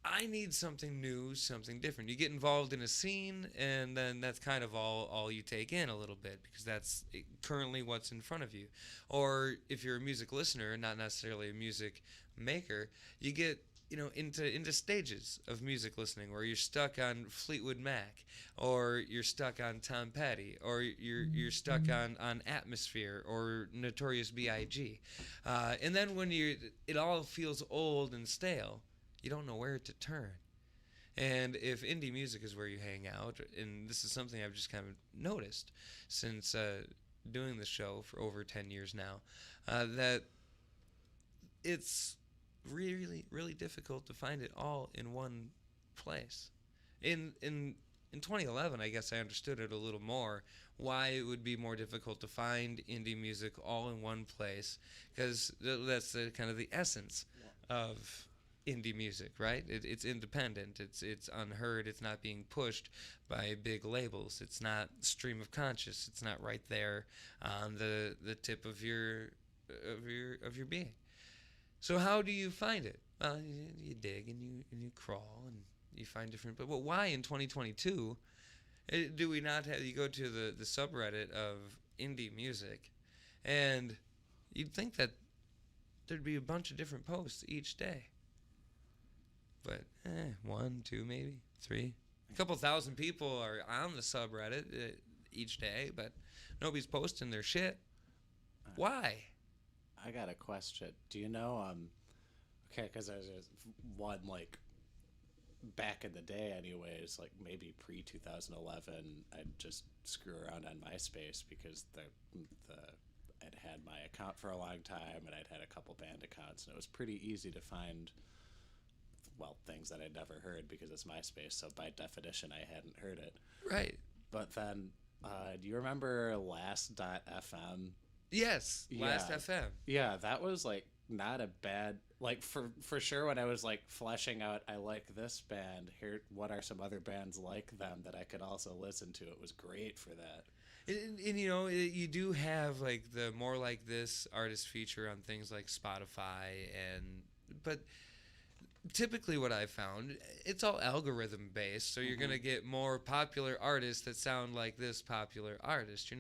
I need something new, something different. You get involved in a scene, and then that's kind of all you take in a little bit, because that's currently what's in front of you. Or if you're a music listener, not necessarily a music maker, you get into stages of music listening where you're stuck on Fleetwood Mac, or you're stuck on Tom Petty, or you're stuck on Atmosphere or Notorious B.I.G. And then when it all feels old and stale, you don't know where to turn. And if indie music is where you hang out, and this is something I've just kind of noticed since doing the show for over 10 years now, that it's really, really difficult to find it all in one place. In 2011, I guess I understood it a little more, why it would be more difficult to find indie music all in one place, because that's kind of the essence of indie music, right? It's independent, it's unheard, it's not being pushed by big labels, it's not stream of conscious, it's not right there on the tip of your being. So how do you find it? Well, you dig and you crawl and you find different. But why in 2022 do we not have? You go to the subreddit of indie music, and you'd think that there'd be a bunch of different posts each day. But 1, 2, maybe 3, a couple thousand people are on the subreddit each day, but nobody's posting their shit. Why? I got a question. Do you know, okay, because there's one, back in the day anyways, maybe pre-2011, I'd just screw around on MySpace because I'd had my account for a long time, and I'd had a couple band accounts, and it was pretty easy to find, things that I'd never heard because it's MySpace, so by definition I hadn't heard it. Right. But then, do you remember Last.fm? Yes, Last FM. Yeah, that was not a bad, like, for sure when I was like fleshing out, I like this band, here what are some other bands like them that I could also listen to, it was great for that. And you know, you do have like the more like this artist feature on things like Spotify, but typically what I found, it's all algorithm based, so you're going to get more popular artists that sound like this popular artist.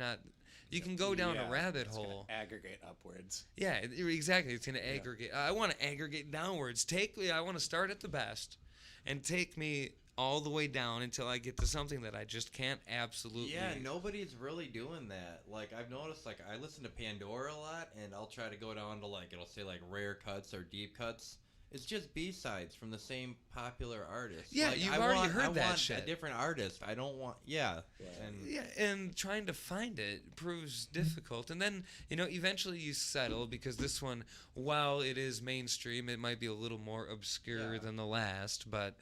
You can go down a rabbit hole. Aggregate upwards. Yeah, exactly. It's going to aggregate. I want to aggregate downwards. I want to start at the best and take me all the way down until I get to something that I just can't absolutely. Yeah, nobody's really doing that. Like, I've noticed, like, I listen to Pandora a lot, and I'll try to go down to, like, it'll say, like, rare cuts or deep cuts. It's just B-sides from the same popular artist. Yeah, like, you've already heard that want shit. A different artist. I don't want. Yeah. And trying to find it proves difficult. And then, you know, eventually you settle because this one, while it is mainstream, it might be a little more obscure than the last. But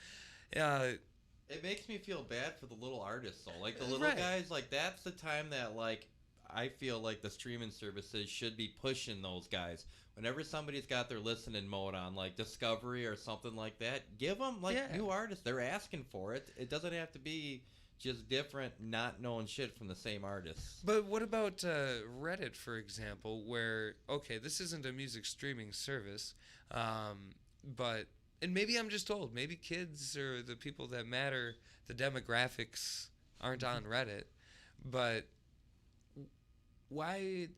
it makes me feel bad for the little artists, though. Like, the little guys, like, that's the time that, like, I feel like the streaming services should be pushing those guys. Whenever somebody's got their listening mode on, like Discovery or something like that, give them, like, new artists. They're asking for it. It doesn't have to be just different, not knowing shit from the same artists. But what about Reddit, for example, where, okay, this isn't a music streaming service, but, and maybe I'm just old. Maybe kids or the people that matter, the demographics aren't on Reddit, but why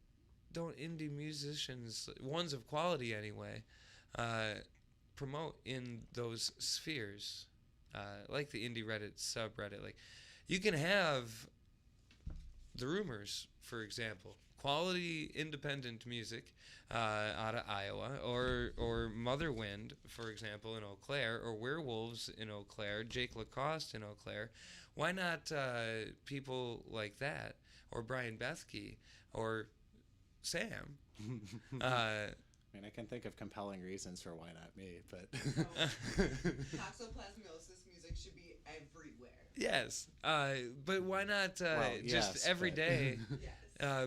don't indie musicians, ones of quality anyway, promote in those spheres, like the indie Reddit subreddit? Like, you can have the Rumors, for example, quality independent music out of Iowa, or Mother Wind, for example, in Eau Claire, or Werewolves in Eau Claire, Jake Lacoste in Eau Claire. Why not people like that, or Brian Bethke, or Sam? I mean, I can think of compelling reasons for why not me, but toxoplasmosis music should be everywhere. Yes, but why not just every day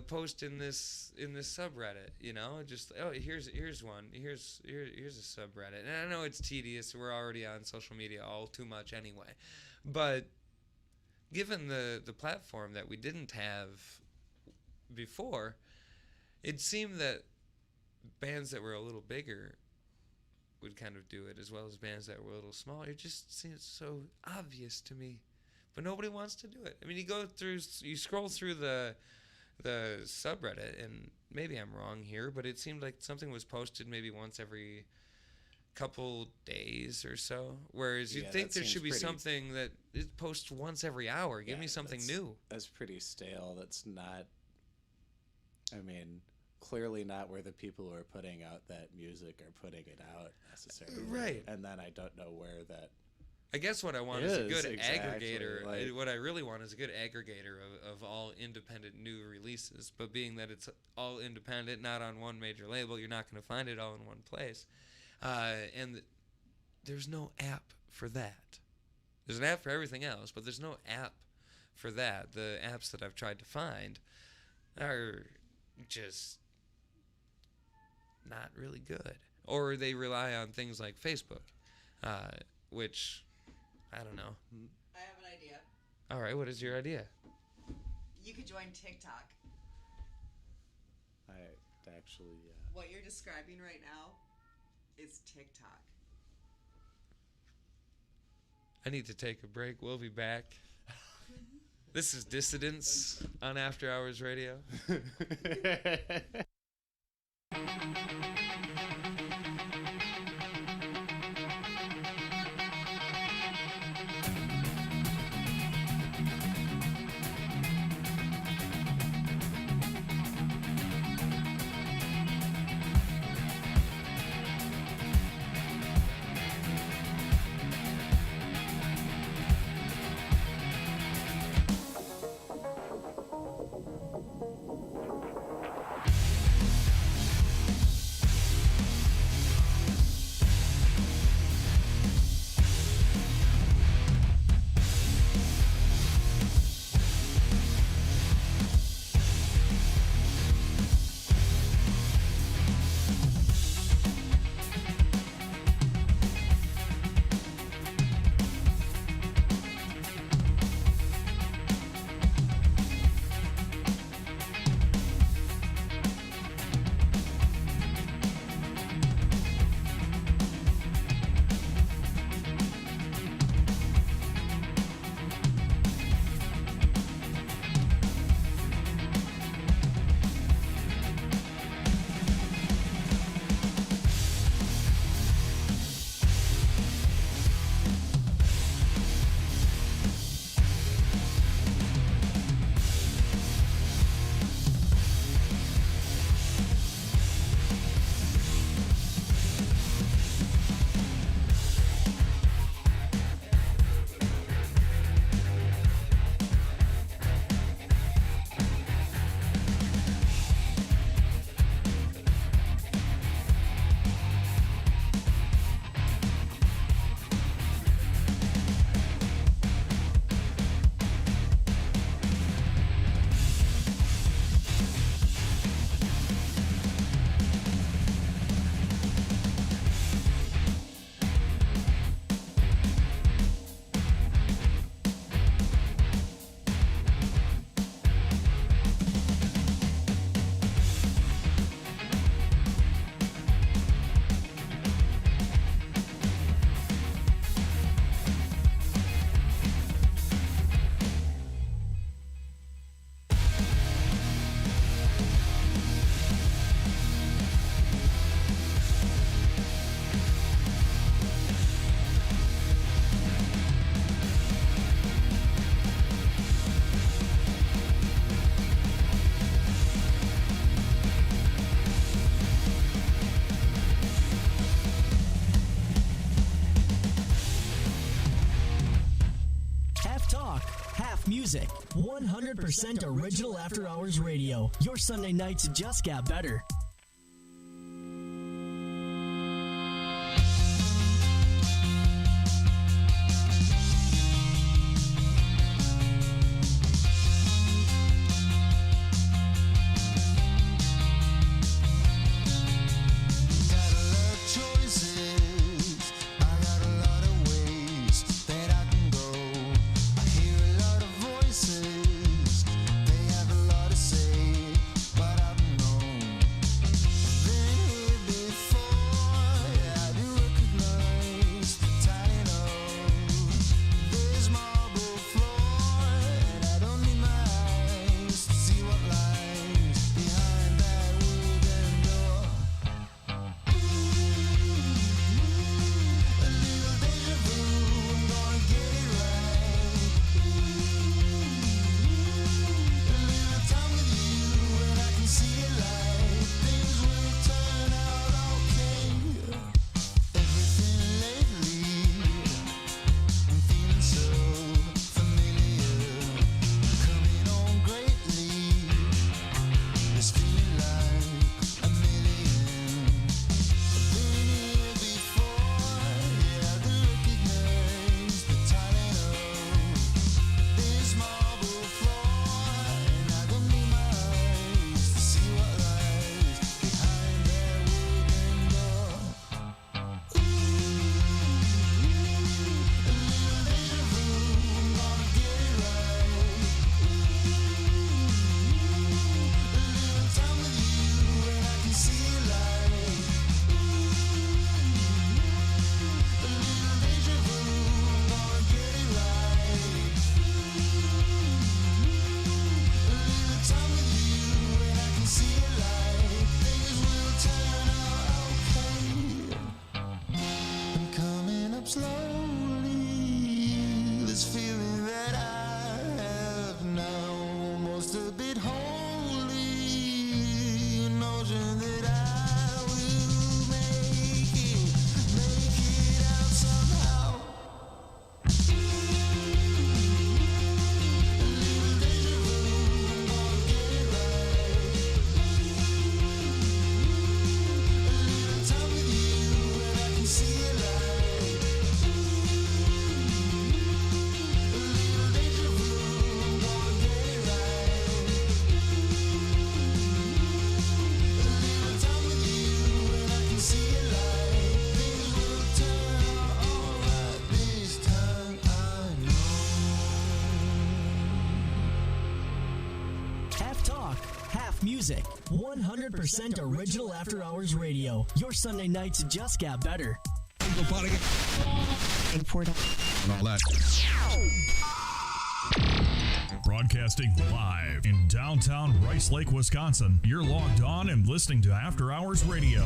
post in this subreddit? You know, just here's one, here's a subreddit. And I know it's tedious. We're already on social media all too much anyway, but given the platform that we didn't have before, it seemed that bands that were a little bigger would kind of do it, as well as bands that were a little smaller. It just seems so obvious to me, but nobody wants to do it. I mean, you scroll through the subreddit, and maybe I'm wrong here, but it seemed like something was posted maybe once every couple days or so, whereas you'd think there should be something that it posts once every hour. Give me something new. That's pretty stale. That's not, I mean, clearly not where the people who are putting out that music are putting it out necessarily. Right. And then I don't know where that. I guess what I want is a good aggregator. Like, what I really want is a good aggregator of all independent new releases. But being that it's all independent, not on one major label, you're not going to find it all in one place. And there's no app for that. There's an app for everything else, but there's no app for that. The apps that I've tried to find are just not really good. Or they rely on things like Facebook, which, I don't know. I have an idea. All right, what is your idea? You could join TikTok. I actually, What you're describing right now is TikTok. I need to take a break. We'll be back. This is Dissidents on After Hours Radio. music, 100% original After Hours radio. Your Sunday nights just got better. Music, 100% original After Hours radio. Your Sunday nights just got better. Broadcasting live in downtown Rice Lake, Wisconsin. You're logged on and listening to After Hours radio.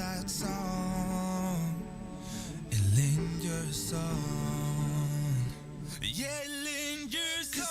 that song. It lingers on. Yeah, it lingers on.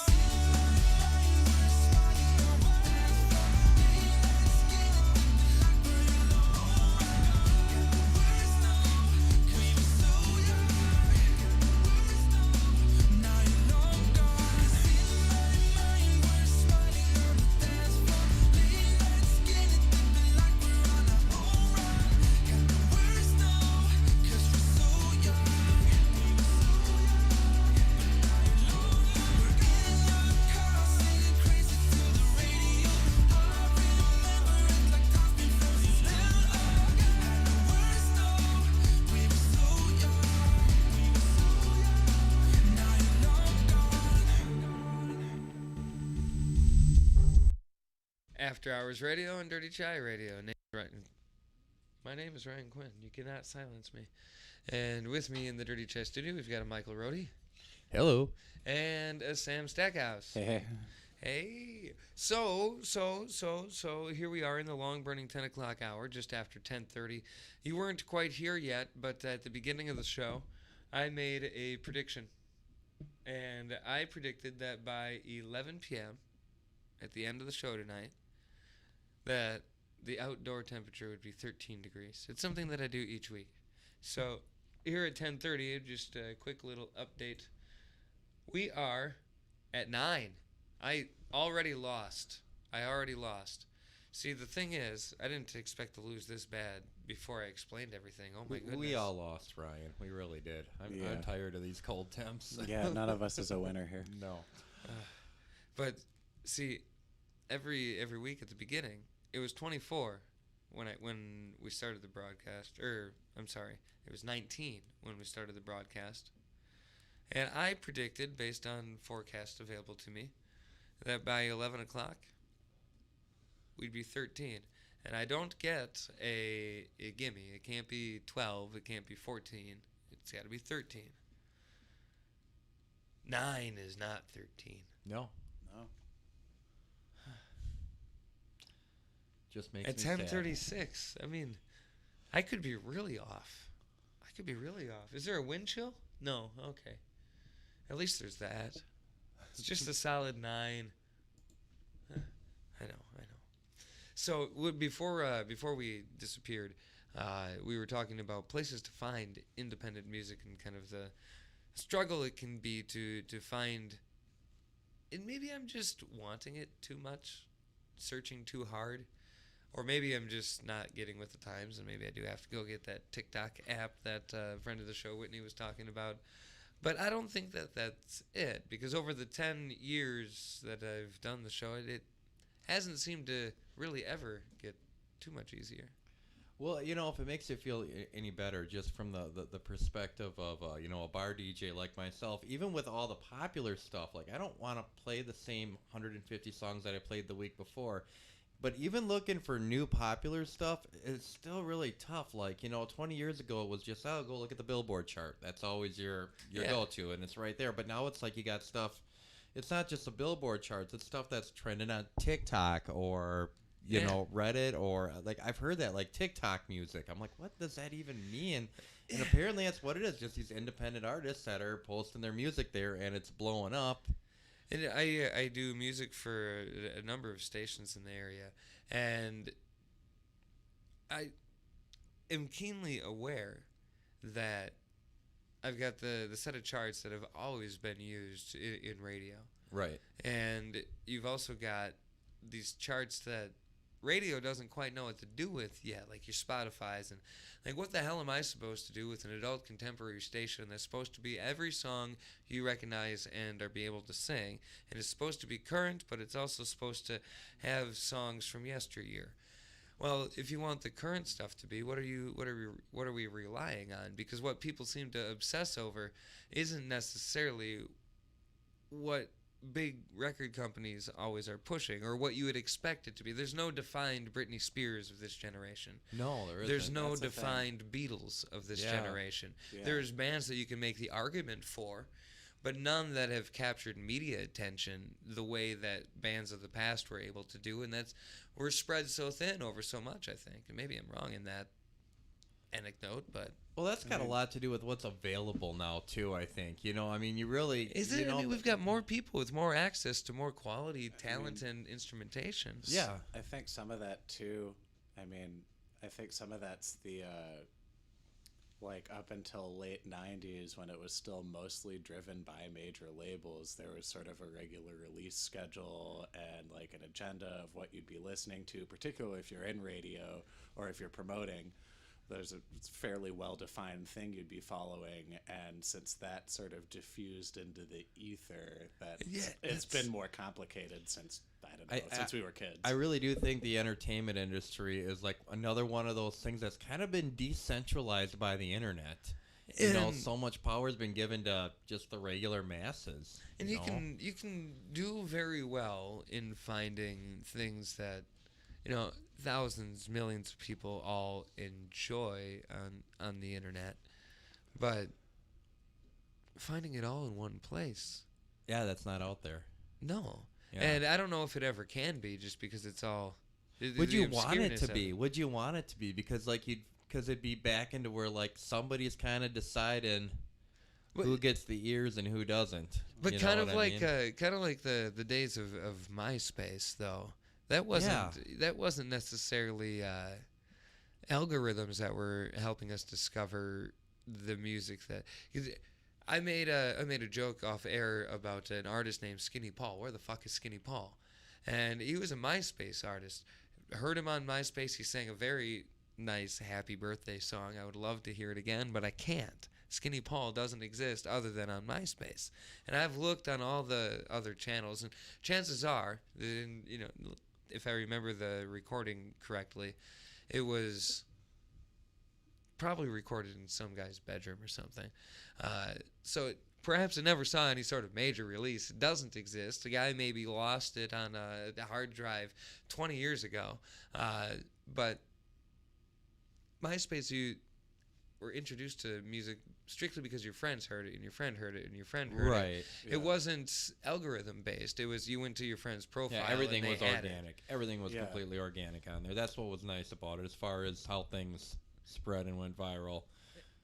After Hours Radio and Dirty Chai Radio. My name is Ryan Quinn. You cannot silence me. And with me in the Dirty Chai studio, we've got a Michael Rhode. Hello. And a Sam Stackhouse. Hey. Hey. So here we are in the long burning 10 o'clock hour, just after 10:30. You weren't quite here yet, but at the beginning of the show, I made a prediction. And I predicted that by 11 p.m., at the end of the show tonight, that the outdoor temperature would be 13 degrees. It's something that I do each week. So here at 10:30, just a quick little update. We are at 9. I already lost. See, the thing is, I didn't expect to lose this bad before I explained everything. Oh, my goodness. We all lost, Ryan. We really did. I'm tired of these cold temps. Yeah, none of us is a winner here. No. But, see, every week at the beginning, it was 24 when we started the broadcast. I'm sorry, it was 19 when we started the broadcast. And I predicted, based on forecasts available to me, that by 11 o'clock, we'd be 13. And I don't get a gimme. It can't be 12. It can't be 14. It's got to be 13. 9 is not 13. No. Just makes at me sad. 10:36. I mean, I could be really off. Is there a wind chill? No. Okay. At least there's that. It's just a solid 9. I know. So before we disappeared, we were talking about places to find independent music and kind of the struggle it can be to find. And maybe I'm just wanting it too much, searching too hard. Or maybe I'm just not getting with the times, and maybe I do have to go get that TikTok app that friend of the show, Whitney, was talking about. But I don't think that that's it, because over the 10 years that I've done the show, it hasn't seemed to really ever get too much easier. Well, if it makes you feel any better, just from the perspective of, a bar DJ like myself, even with all the popular stuff, like I don't want to play the same 150 songs that I played the week before. But even looking for new popular stuff, it's still really tough. Like, 20 years ago, it was just, go look at the Billboard chart. That's always your go-to, and it's right there. But now it's like you got stuff. It's not just the Billboard charts. It's stuff that's trending on TikTok or, you know, Reddit, or, like, I've heard that, like, TikTok music. I'm like, what does that even mean? And apparently that's what it is, just these independent artists that are posting their music there, and it's blowing up. And I do music for a number of stations in the area, and I am keenly aware that I've got the set of charts that have always been used in radio. Right. And you've also got these charts that radio doesn't quite know what to do with yet, like your Spotify's, and like, what the hell am I supposed to do with an adult contemporary station that's supposed to be every song you recognize and are be able to sing, and it's supposed to be current, but it's also supposed to have songs from yesteryear. Well, if you want the current stuff to be, what are we relying on? Because what people seem to obsess over isn't necessarily what big record companies always are pushing, or what you would expect it to be. There's no defined Britney Spears of this generation. No, there isn't. There's no defined Beatles of this generation. Yeah. There's bands that you can make the argument for, but none that have captured media attention the way that bands of the past were able to do, and we're spread so thin over so much, I think. And maybe I'm wrong in that. anecdote, but Well, that's got a lot to do with what's available now, too, I think. You know, I mean, you really... is it? I mean, we've got more people with more access to more quality talent and instrumentation. Yeah. I think some of that, too, I mean, I think some of that's the, like, up until late 90s when it was still mostly driven by major labels, there was sort of a regular release schedule and, like, an agenda of what you'd be listening to, particularly if you're in radio or if you're promoting. There's a fairly well-defined thing you'd be following, and since that sort of diffused into the ether, it's been more complicated since, I don't know, since we were kids. I really do think the entertainment industry is like another one of those things that's kind of been decentralized by the internet. You know, so much power has been given to just the regular masses. And you can do very well in finding things that, you know, thousands, millions of people all enjoy on the internet, but finding it all in one place. Yeah, that's not out there. No. Yeah. And I don't know if it ever can be, just because it's all... Would you want it to be? Would you want it to be? Because it'd be back into where, like, somebody's kind of deciding who gets the ears and who doesn't. But kind of like the days of MySpace, though. That wasn't necessarily algorithms that were helping us discover the music that. I made a joke off air about an artist named Skinny Paul. Where the fuck is Skinny Paul? And he was a MySpace artist. Heard him on MySpace. He sang a very nice happy birthday song. I would love to hear it again, but I can't. Skinny Paul doesn't exist other than on MySpace. And I've looked on all the other channels, and chances are, you know, if I remember the recording correctly, it was probably recorded in some guy's bedroom or something. So perhaps it never saw any sort of major release. It doesn't exist. The guy maybe lost it on a hard drive 20 years ago. But MySpace, you were introduced to music strictly because your friends heard it, and your friend heard it, and your friend heard it. Yeah. It wasn't algorithm based. It was you went to your friend's profile. Yeah, everything and was they had organic. it. Everything was completely organic on there. That's what was nice about it, as far as how things spread and went viral.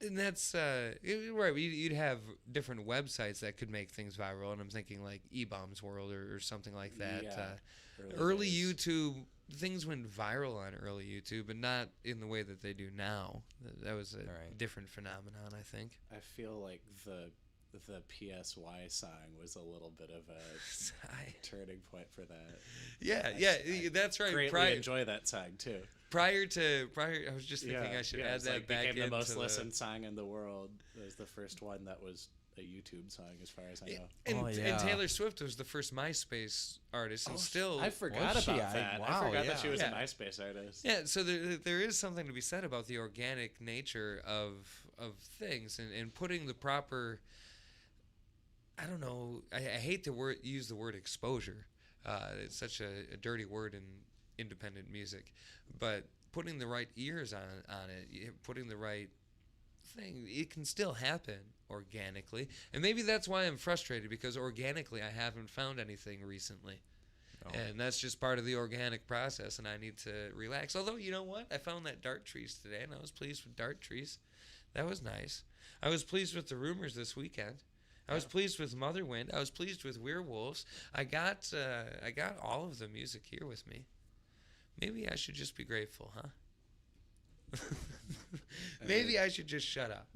And that's right. You'd have different websites that could make things viral, and I'm thinking like E-Bombs World or something like that. Yeah, early YouTube, things went viral on early YouTube, but not in the way that they do now. That was a different phenomenon, I think. I feel like the PSY song was a little bit of a turning point for that. Yeah, that's right. Greatly enjoy that song too. Prior, I was just thinking I should add that back became into the most listened song in the world. It was the first one that was a YouTube song, as far as I know. And Taylor Swift was the first MySpace artist, and still I forgot about that. Wow, I forgot that she was a MySpace artist. Yeah, so there is something to be said about the organic nature of things, and putting the proper. I don't know. I hate to use the word exposure. It's such a dirty word in independent music, but putting the right ears on it, putting the right thing, it can still happen organically. And maybe that's why I'm frustrated, because organically I haven't found anything recently. And that's just part of the organic process, and I need to relax. Although, you know what? I found that Dart Trees today, and I was pleased with Dart Trees. That was nice. I was pleased with the Rumors this weekend. I was pleased with Motherwind. I was pleased with Werewolves. I got all of the music here with me. Maybe I should just be grateful, huh? Maybe I should just shut up.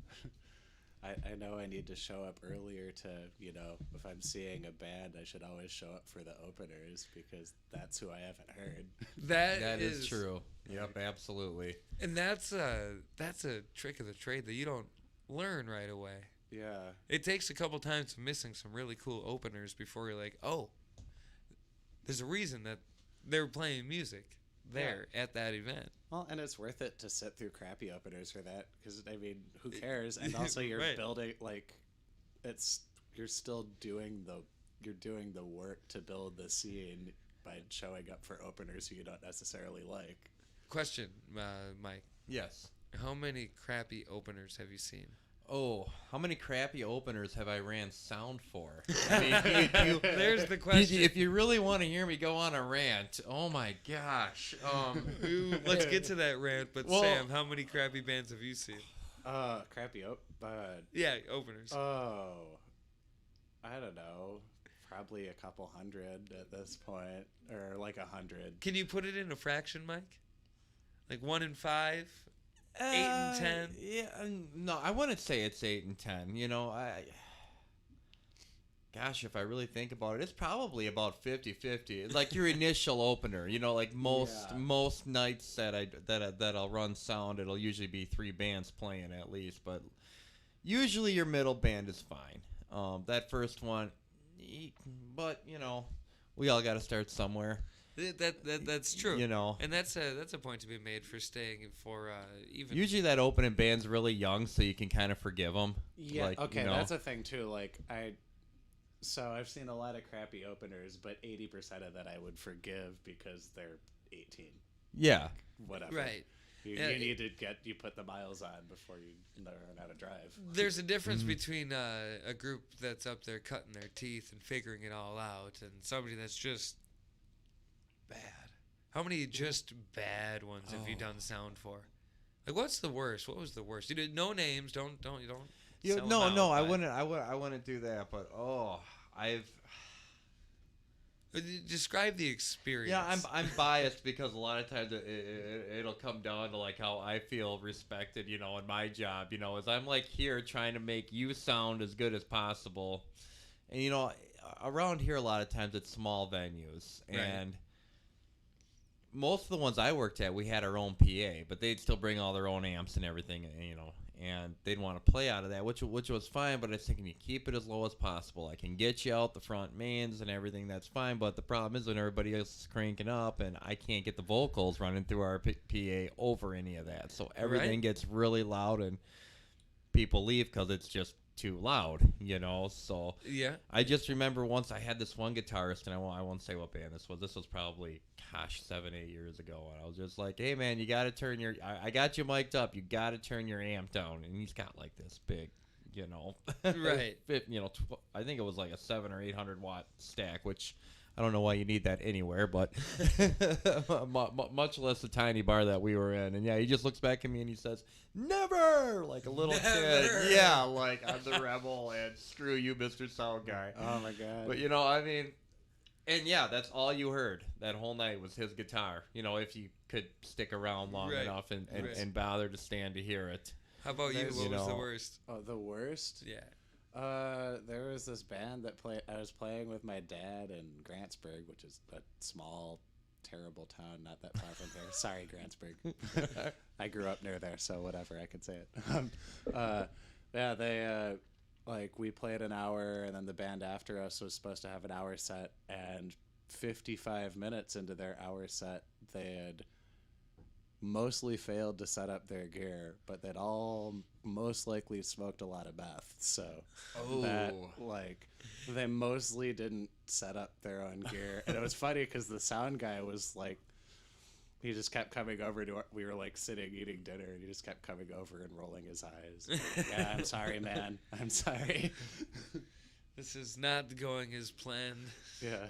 I know I need to show up earlier to, you know, if I'm seeing a band, I should always show up for the openers, because that's who I haven't heard. That is true. Yep, absolutely. And that's a trick of the trade that you don't learn right away. Yeah. It takes a couple times of missing some really cool openers before you're like, oh, there's a reason that they were playing music there at that event. Well, and it's worth it to sit through crappy openers for that, because, I mean, who cares? And also you're building, like, you're still doing the work to build the scene by showing up for openers who you don't necessarily like. Question, Mike. Yes. How many crappy openers have you seen? How many crappy openers have I ran sound for? I mean, there's the question. If you really want to hear me go on a rant, oh my gosh. Let's get to that rant. But Sam, how many crappy bands have you seen? Crappy openers. Oh, I don't know. Probably a couple hundred at this point, or like 100. Can you put it in a fraction, Mike? Like 1 in 5, 8 and 10. Yeah, no, I wouldn't say it's 8 and 10. You know, gosh, if I really think about it, it's probably about 50-50. Like your initial opener, you know, like most nights that I'll run sound, it'll usually be 3 bands playing at least. But usually your middle band is fine. That first one, but you know, we all got to start somewhere. That's true. You know, and that's a point to be made for staying for even. Usually that opening band's really young, so you can kind of forgive them. Yeah. Like, okay, you know, that's a thing too. Like So I've seen a lot of crappy openers, but 80% of that I would forgive because they're 18. Yeah. Whatever. Right. You need to you put the miles on before you learn how to drive. There's a difference between a group that's up there cutting their teeth and figuring it all out and somebody that's just bad. How many just bad ones have you done sound for? Like, what's the worst? What was the worst? You did no names. Don't. No, I wouldn't do that. But I've. Describe the experience. Yeah, I'm biased because a lot of times it'll come down to like how I feel respected, you know, in my job, you know, as I'm like here trying to make you sound as good as possible, and you know, around here a lot of times it's small venues, and most of the ones I worked at we had our own PA, but they'd still bring all their own amps and everything, you know. And they'd want to play out of that, which was fine, but I was thinking you keep it as low as possible. I can get you out the front mains and everything, that's fine, but the problem is when everybody else is cranking up and I can't get the vocals running through our PA over any of that. So everything gets really loud and people leave because it's just too loud, you know. So yeah, I just remember once I had this one guitarist, and I won't say what band this was. This was probably 7-8 years ago, and I was just like, hey man, you gotta turn your I got you mic'd up, you gotta turn your amp down. And he's got like this big, you know, right, you know, I think it was like a 700 or 800 watt stack, which I don't know why you need that anywhere, but much less the tiny bar that we were in. And yeah, he just looks back at me and he says, never, like a little kid. Yeah, like I'm the rebel and screw you, Mr. Sound Guy. Oh my God. But you know, I mean, and yeah, that's all you heard that whole night was his guitar. You know, if you could stick around long enough and bother to stand to hear it. How about you? What was the worst? Oh, the worst? Yeah. There was this band that I was playing with my dad in Grantsburg, which is a small, terrible town not that far from here. Sorry, Grantsburg. I grew up near there, so whatever, I could say it. Yeah, they we played an hour, and then the band after us was supposed to have an hour set, and 55 minutes into their hour set, they had mostly failed to set up their gear, but they'd all most likely smoked a lot of meth. So that, they mostly didn't set up their own gear. And it was funny because the sound guy was like, he just kept coming over to we were like sitting eating dinner, and he just kept coming over and rolling his eyes. Like, yeah, I'm sorry, man. I'm sorry. This is not going as planned. Yeah.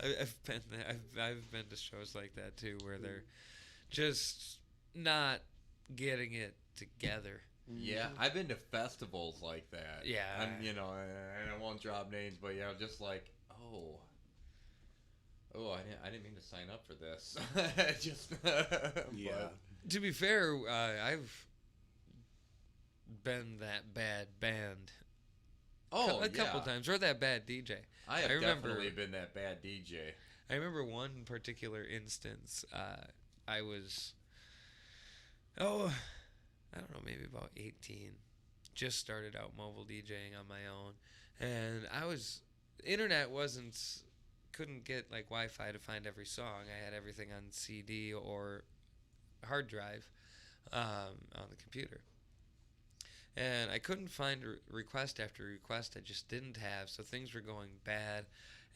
I've been there. I've been to shows like that too, where they're just not getting it together. Yeah, I've been to festivals like that. Yeah. And, you know, and I won't drop names, but yeah, just like, I didn't mean to sign up for this. Just yeah. But. To be fair, I've been that bad band. A couple times, or that bad DJ. I have definitely been that bad DJ. I remember one particular instance. I was, I don't know, maybe about 18. Just started out mobile DJing on my own, and internet couldn't get like Wi-Fi to find every song. I had everything on CD or hard drive on the computer. And I couldn't find request after request I just didn't have, so things were going bad,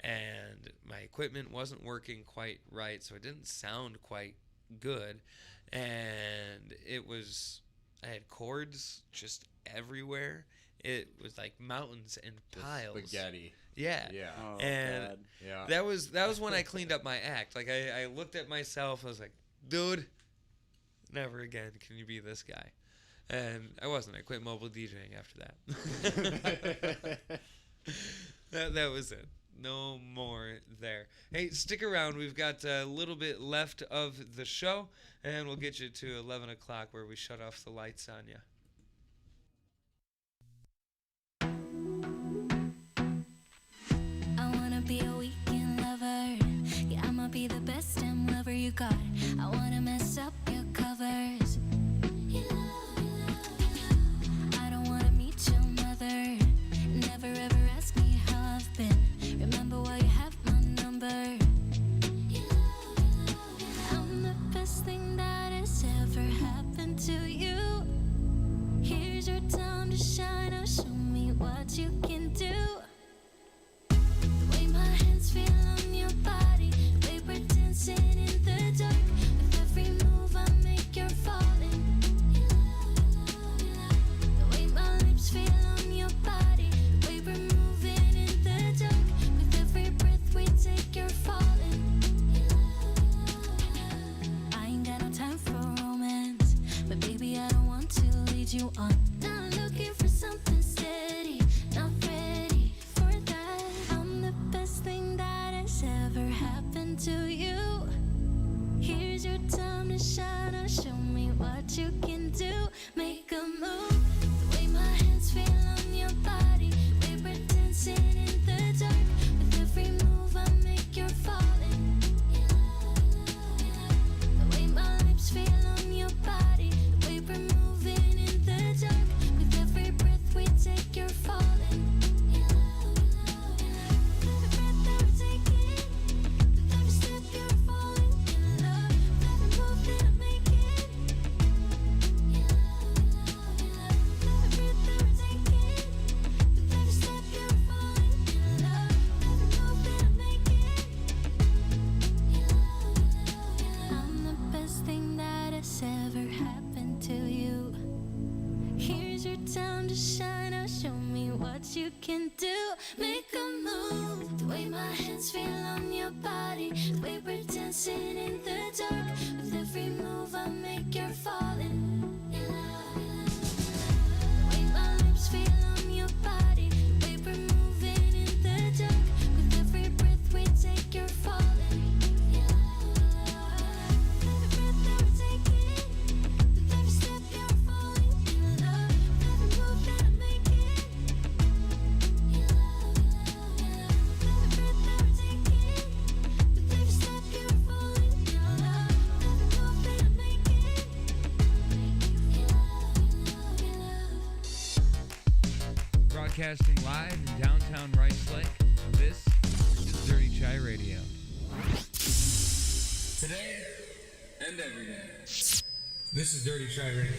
and my equipment wasn't working quite right, so it didn't sound quite good, and it was I had cords just everywhere. It was like mountains and piles. Spaghetti. Yeah. Yeah. Oh, And God. Yeah. that was when I cleaned up my act. Like I looked at myself. I was like, dude, never again can you be this guy. And I wasn't. I quit mobile DJing after that. that was it. No more there. Hey, stick around. We've got a little bit left of the show, and we'll get you to 11 o'clock where we shut off the lights on you. I wanna be a weekend lover. Yeah, I'ma be the best damn lover you got. I wanna mess up your covers. I don't wanna meet your mother. Never ever ask me how I've been. Remember why you have my number. I'm the best thing that has ever happened to you. Here's your time to shine. Now show me what you can do. The way my hands feel on your body, the way we're dancing in the dark. With every move I make, you're falling. The way my lips feel on your body, the way we're moving in the dark. With every breath we take, you're falling. I ain't got no time for romance, but baby I don't want to lead you on. Not looking for something steady, not ready for that. I'm the best thing that has ever happened to you. Here's your time to shine. Now show me what you can do. Make a move. The way my hands feel on your body, the way we're dancing in the dark. With every move I make, you're falling. The way my lips feel on your body, the way we're moving in the dark. With every breath we take, you're falling. Every breath that we're taking, with every step you're falling in love. With every move that I'm making, every breath that we're taking, with every step you're falling in love. With every move that I'm making, I'm the best thing that has ever happened to you. Here's your time to shine. Now show me what you can do. Make a move. The way my hands feel on your body, the way we're dancing in the dark. With every move I make, you're falling. The way my lips feel on your body, the way we're moving in the dark. With every breath we take, you're falling. Every breath that we're taking, with every step you're falling in love. With every move that I'm making, every breath that we're taking, with every step you're falling in love. With every move that I'm making, Broadcasting live in downtown Rice Lake, this is Dirty Chai Radio. Today and every day. This is Dirty Chai Radio.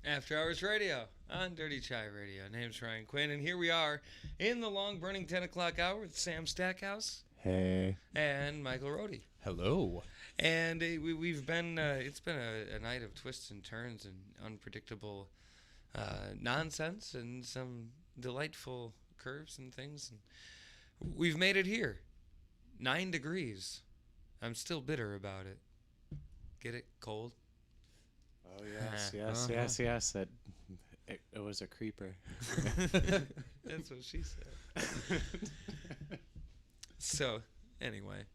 After Hours Radio on Dirty Chai Radio. Name's Ryan Quinn, and here we are in the long-burning 10 o'clock hour with Sam Stackhouse. Hey. And Michael Rhode. Hello. And we've been, it's been a night of twists and turns and unpredictable nonsense and some delightful curves and things. And we've made it here. 9 degrees. I'm still bitter about it. Get it? Cold? Oh, yes. It was a creeper. That's what she said. So, anyway,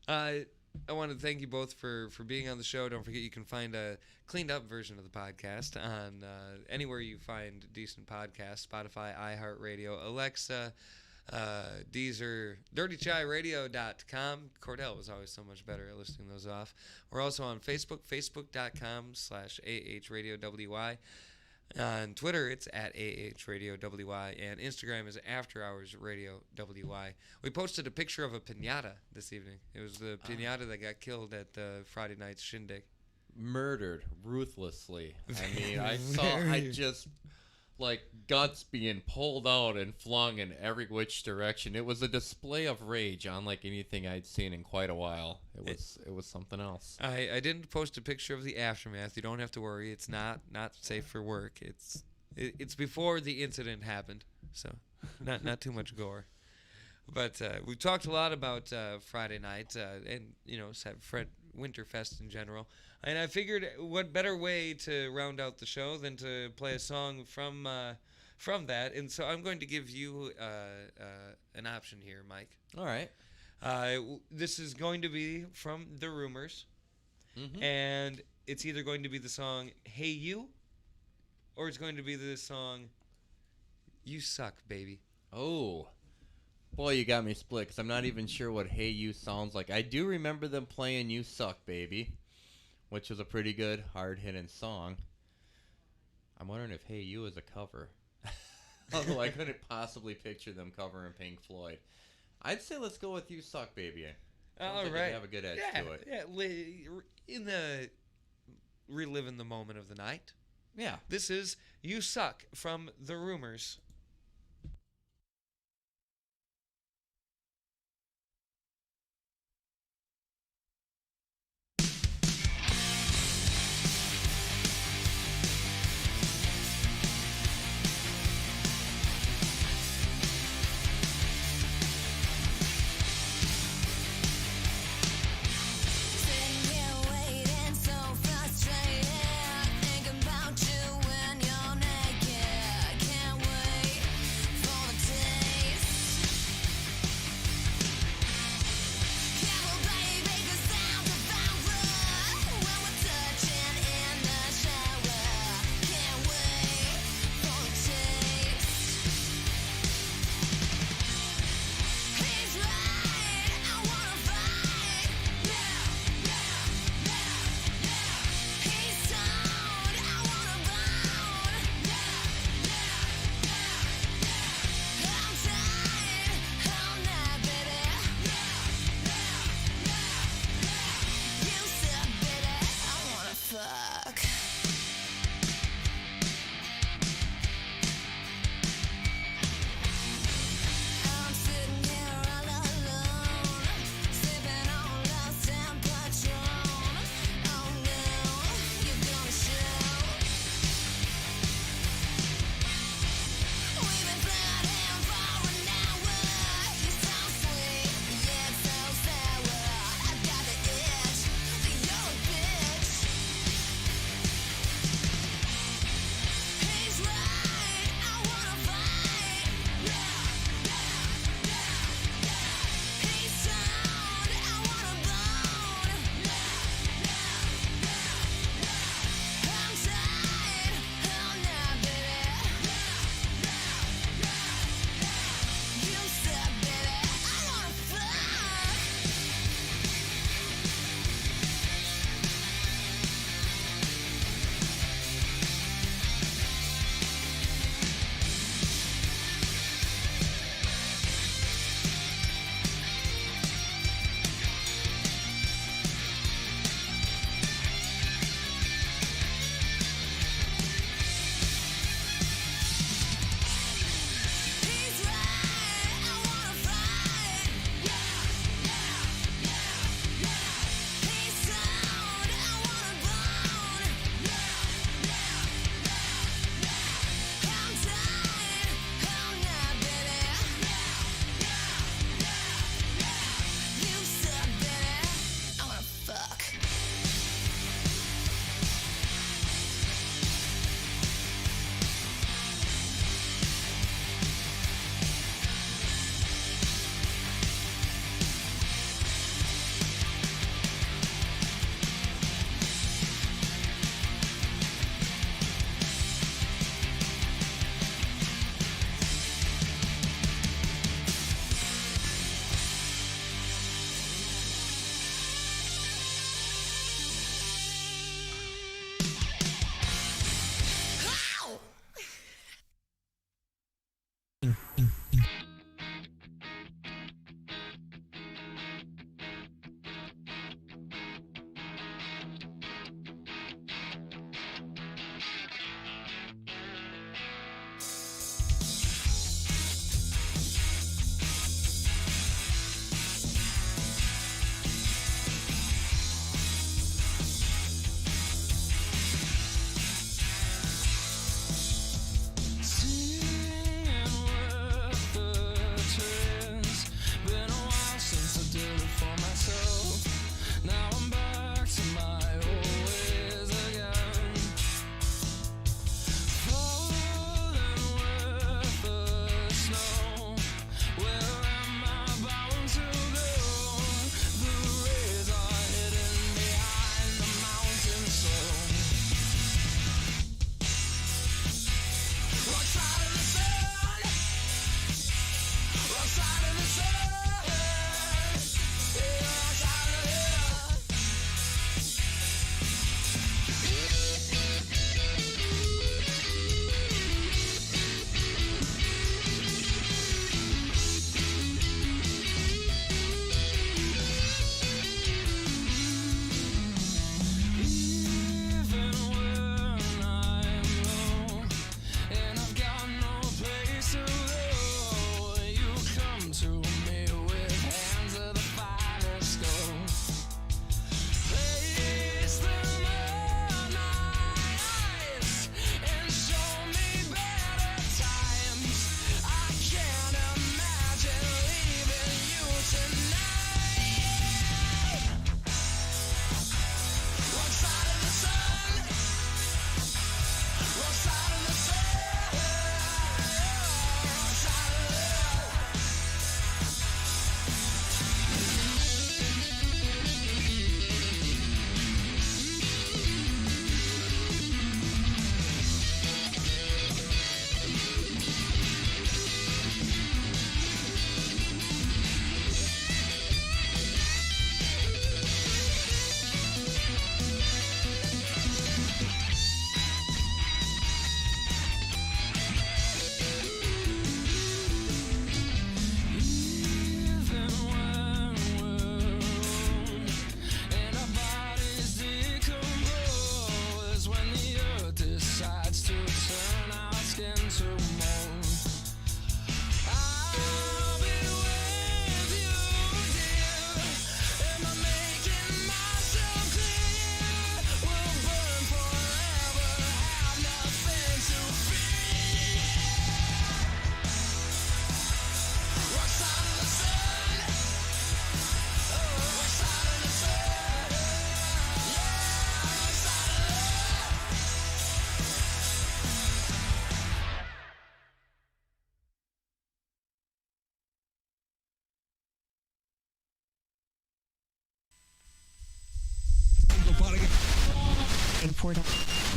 I want to thank you both for being on the show. Don't forget you can find a cleaned up version of the podcast on anywhere you find decent podcasts, Spotify, iHeartRadio, Alexa, Deezer, dirtychiradio.com. Cordell was always so much better at listing those off. We're also on Facebook, facebook.com/AHRadioWY. On Twitter, it's at AHRadioWY, and Instagram is After Hours Radio WY. We posted a picture of a piñata this evening. It was the piñata that got killed at the Friday night's shindig. Murdered ruthlessly. I mean, I just like guts being pulled out and flung in every which direction. It was a display of rage unlike anything I'd seen in quite a while. It was something else. I didn't post a picture of the aftermath. You don't have to worry. It's not safe for work. It's before the incident happened, so not too much gore. But we talked a lot about Friday night and Winterfest in general. And I figured what better way to round out the show than to play a song from that. And so I'm going to give you an option here, Mike. All right. This is going to be from The Rumors. Mm-hmm. And it's either going to be the song Hey You, or it's going to be the song You Suck, Baby. Oh. Boy, you got me split, because I'm not even sure what Hey You sounds like. I do remember them playing You Suck, Baby, which was a pretty good, hard-hitting song. I'm wondering if Hey You is a cover. Although I couldn't possibly picture them covering Pink Floyd. I'd say let's go with You Suck, Baby. All like right. They have a good edge to it. Yeah, reliving the moment of the night. Yeah. This is You Suck from The Rumors. Frustrated, thinking about you when you're naked. Can't wait. And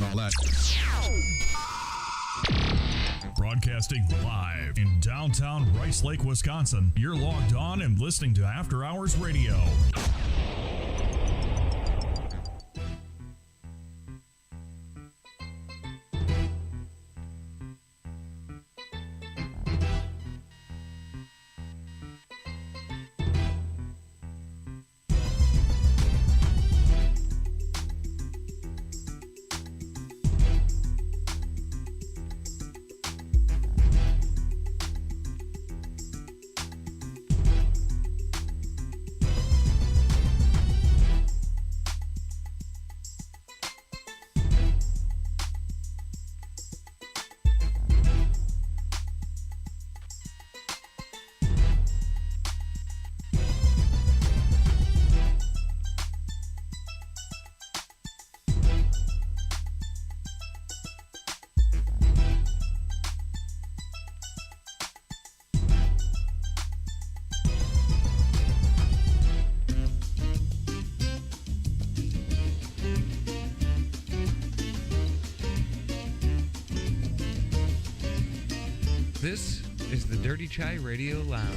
all that. Broadcasting live in downtown Rice Lake, Wisconsin. You're logged on and listening to After Hours Radio. This is the Dirty Chai Radio Lounge.